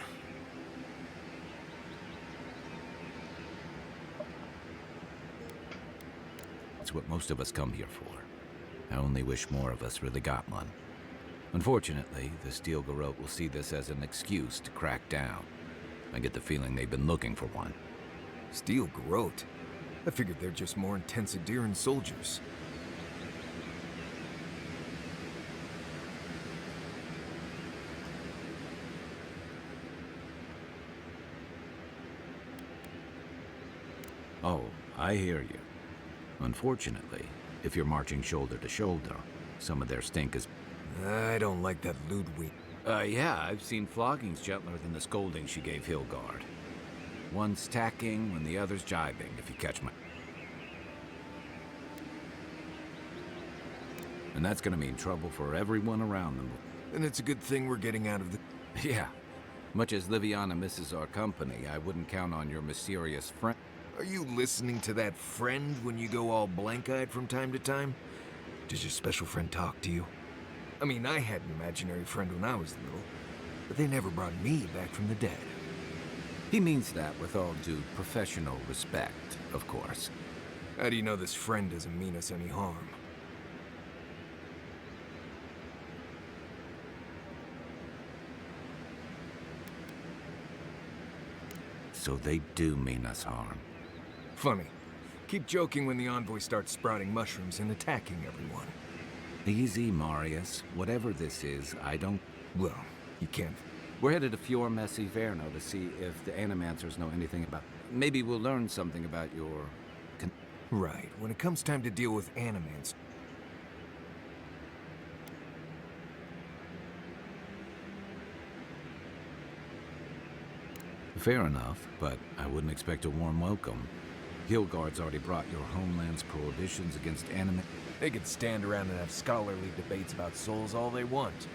It's what most of us come here for. I only wish more of us really got one. Unfortunately, the Steel Garrote will see this as an excuse to crack down. I get the feeling they've been looking for one. Steel Garrote? I figured they're just more intense Adiran soldiers. Oh, I hear you. Unfortunately, if you're marching shoulder to shoulder, some of their stink is... I don't like that Ludwig. Yeah, I've seen floggings gentler than the scolding she gave Hilgard. One's tacking when the other's jibing, if you catch my... And that's gonna mean trouble for everyone around them. And it's a good thing we're getting out of the... Yeah. Much as Liviana misses our company, I wouldn't count on your mysterious friend... Are you listening to that friend when you go all blank-eyed from time to time? Does your special friend talk to you? I mean, I had an imaginary friend when I was little, but they never brought me back from the dead. He means that with all due professional respect, of course. How do you know this friend doesn't mean us any harm? So they do mean us harm. Funny. Keep joking when the envoy starts sprouting mushrooms and attacking everyone. Easy, Marius. Whatever this is, I don't... Well, you can't... We're headed to Fior Messiverno to see if the Animancers know anything about... Maybe we'll learn something about your... Right. When it comes time to deal with Animancers... Fair enough, but I wouldn't expect a warm welcome. Hilgard's already brought your homeland's prohibitions against anime... They could stand around and have scholarly debates about souls all they want.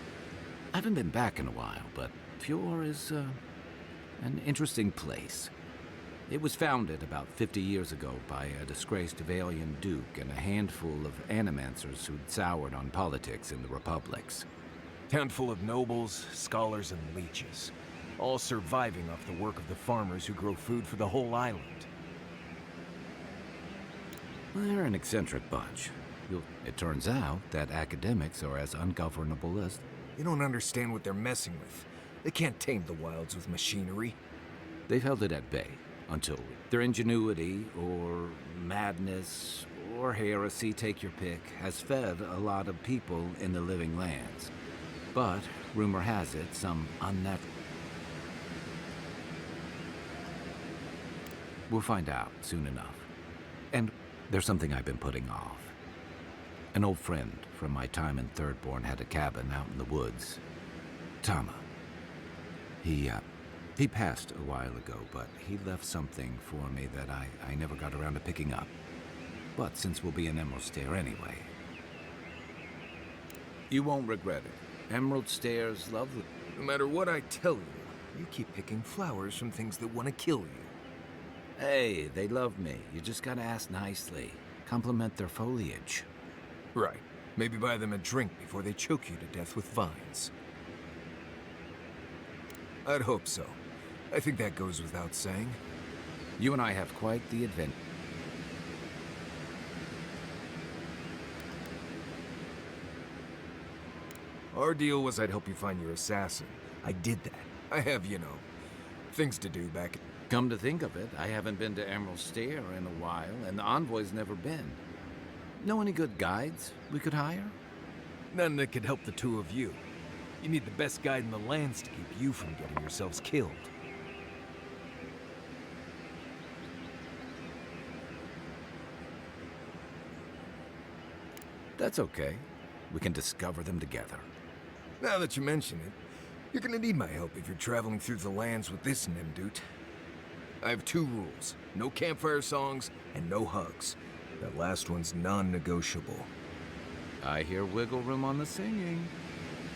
I haven't been back in a while, but Fior is, an interesting place. It was founded about 50 years ago by a disgraced Valian duke and a handful of animancers who'd soured on politics in the republics. Town full of nobles, scholars, and leeches. All surviving off the work of the farmers who grow food for the whole island. They're an eccentric bunch. It turns out that academics are as ungovernable as... You don't understand what they're messing with. They can't tame the wilds with machinery. They've held it at bay until their ingenuity, or madness, or heresy, take your pick, has fed a lot of people in the living lands. But, rumor has it, some unnatural... We'll find out soon enough. And there's something I've been putting off. An old friend from my time in Thirdborn had a cabin out in the woods. Tama. He passed a while ago, but he left something for me that I never got around to picking up. But since we'll be in Emerald Stair anyway... You won't regret it. Emerald Stair's lovely. No matter what I tell you, you keep picking flowers from things that want to kill you. Hey, they love me. You just gotta ask nicely. Compliment their foliage. Right. Maybe buy them a drink before they choke you to death with vines. I'd hope so. I think that goes without saying. You and I have quite the adventure. Our deal was I'd help you find your assassin. I did that. I have, you know, things to do back at... Come to think of it, I haven't been to Emerald Stair in a while, and the Envoy's never been. Know any good guides we could hire? None that could help the two of you. You need the best guide in the lands to keep you from getting yourselves killed. That's okay. We can discover them together. Now that you mention it, you're gonna need my help if you're traveling through the lands with this Nimdut. I have two rules. No campfire songs and no hugs. That last one's non-negotiable. I hear wiggle room on the singing.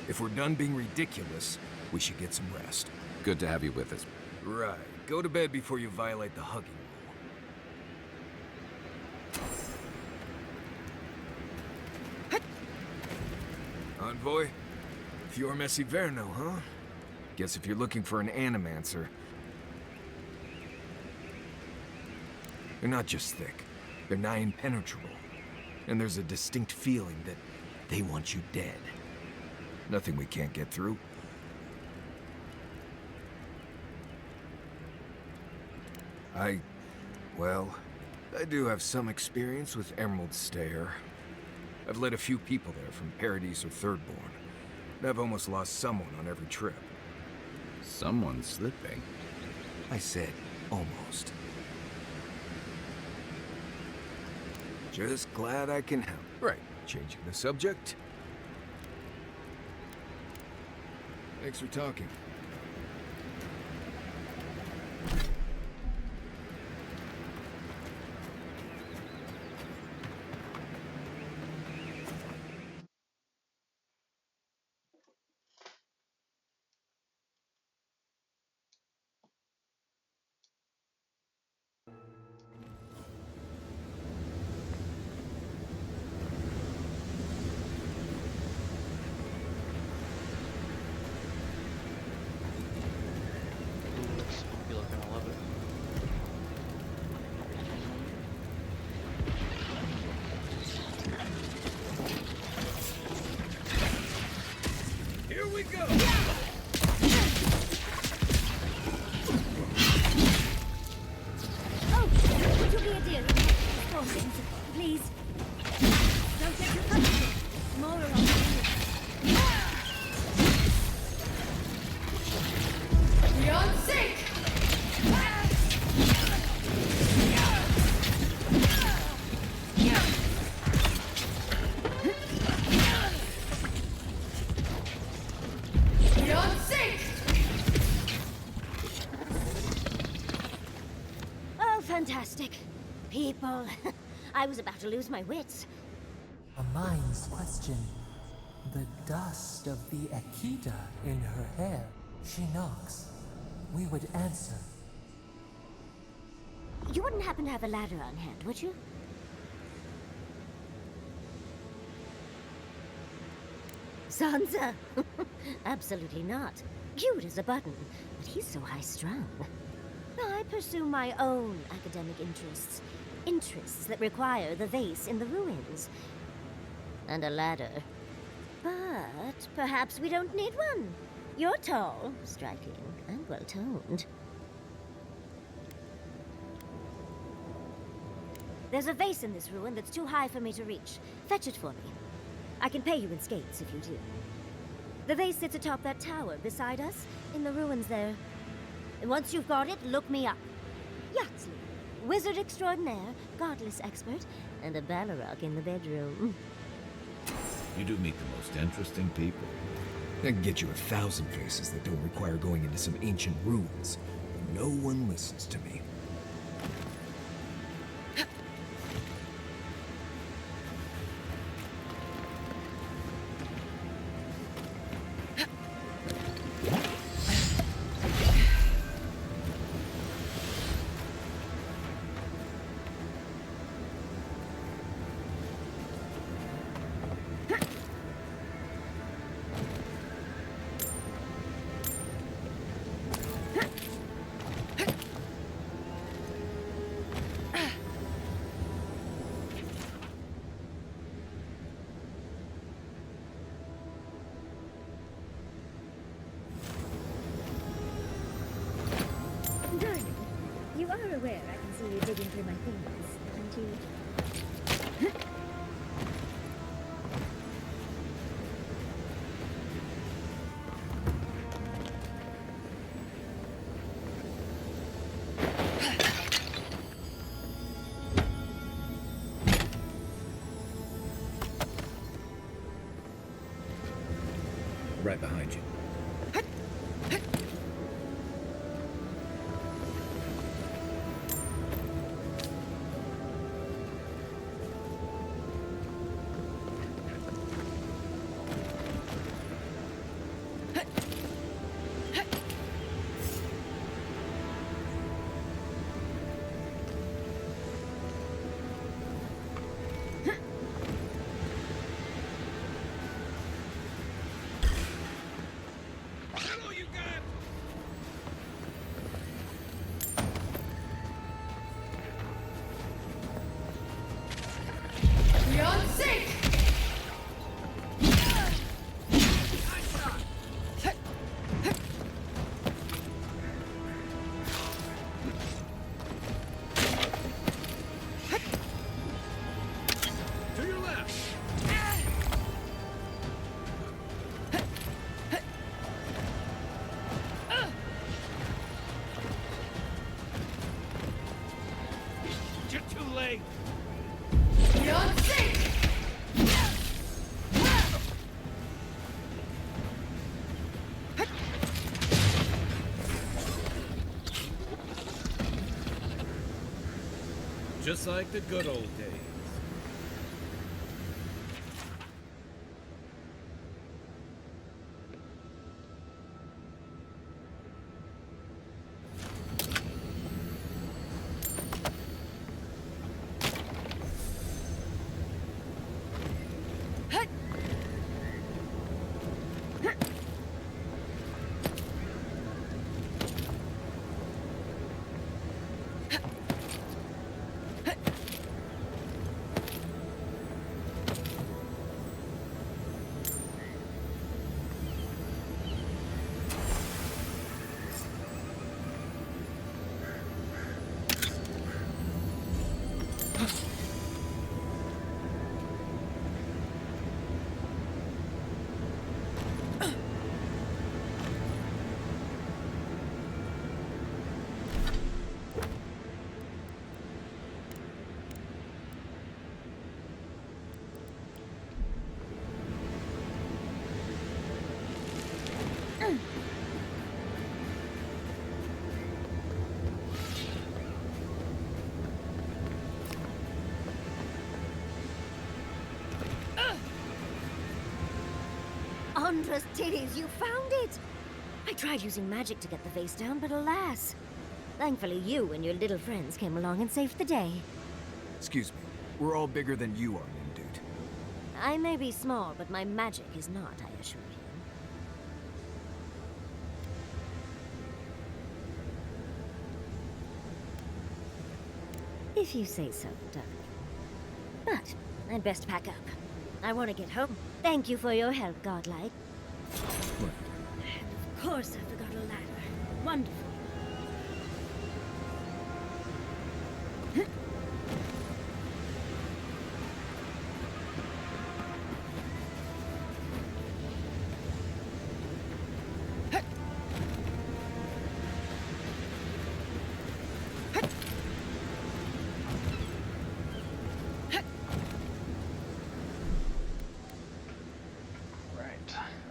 If we're done being ridiculous, we should get some rest. Good to have you with us. Right. Go to bed before you violate the hugging rule. Envoy? Fior Messi Verno, huh? Guess if you're looking for an animancer... They're not just thick. They're nigh impenetrable. And there's a distinct feeling that they want you dead. Nothing we can't get through. Well, I do have some experience with Emerald Stair. I've led a few people there from Paradise or Thirdborn. And I've almost lost someone on every trip. Someone's slipping. I said almost. Just glad I can help. Right, changing the subject. Thanks for talking. Spooky looking, I love it. Here we go! Oh, would you be a dear? Please. Don't get too comfortable. More around here. Beyond sync! Beyond sync! Oh, fantastic. People. I was about to lose my wits. A mind's question. The dust of the Akita in her hair. She knocks. We would answer. You wouldn't happen to have a ladder on hand, would you? Sansa? Absolutely not. Cute as a button, but he's so high-strung. I pursue my own academic interests. Interests that require the vase in the ruins. And a ladder. But perhaps we don't need one. You're tall, striking, and well-toned. There's a vase in this ruin that's too high for me to reach. Fetch it for me. I can pay you in skates if you do. The vase sits atop that tower beside us, in the ruins there. And once you've got it, look me up. Yaxley, wizard extraordinaire, godless expert, and a Balrog in the bedroom. You do meet the most interesting people. I can get you 1,000 faces that don't require going into some ancient ruins. No one listens to me. aware I can see you digging through my things, aren't you? Right behind you. Beyond sync! To your left. You're too late. Beyond sync! Just like the good old days. Andra's titties, you found it! I tried using magic to get the vase down, but alas. Thankfully you and your little friends came along and saved the day. Excuse me. We're all bigger than you are, dude. I may be small, but my magic is not, I assure you. If you say so, darling. But I'd best pack up. I want to get home. Thank you for your help, Godlike. And of course I forgot a ladder. Wonderful.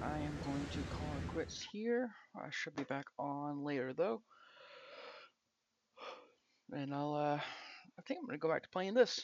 I am going to call it quits here. I should be back on later though. And I think I'm gonna go back to playing this.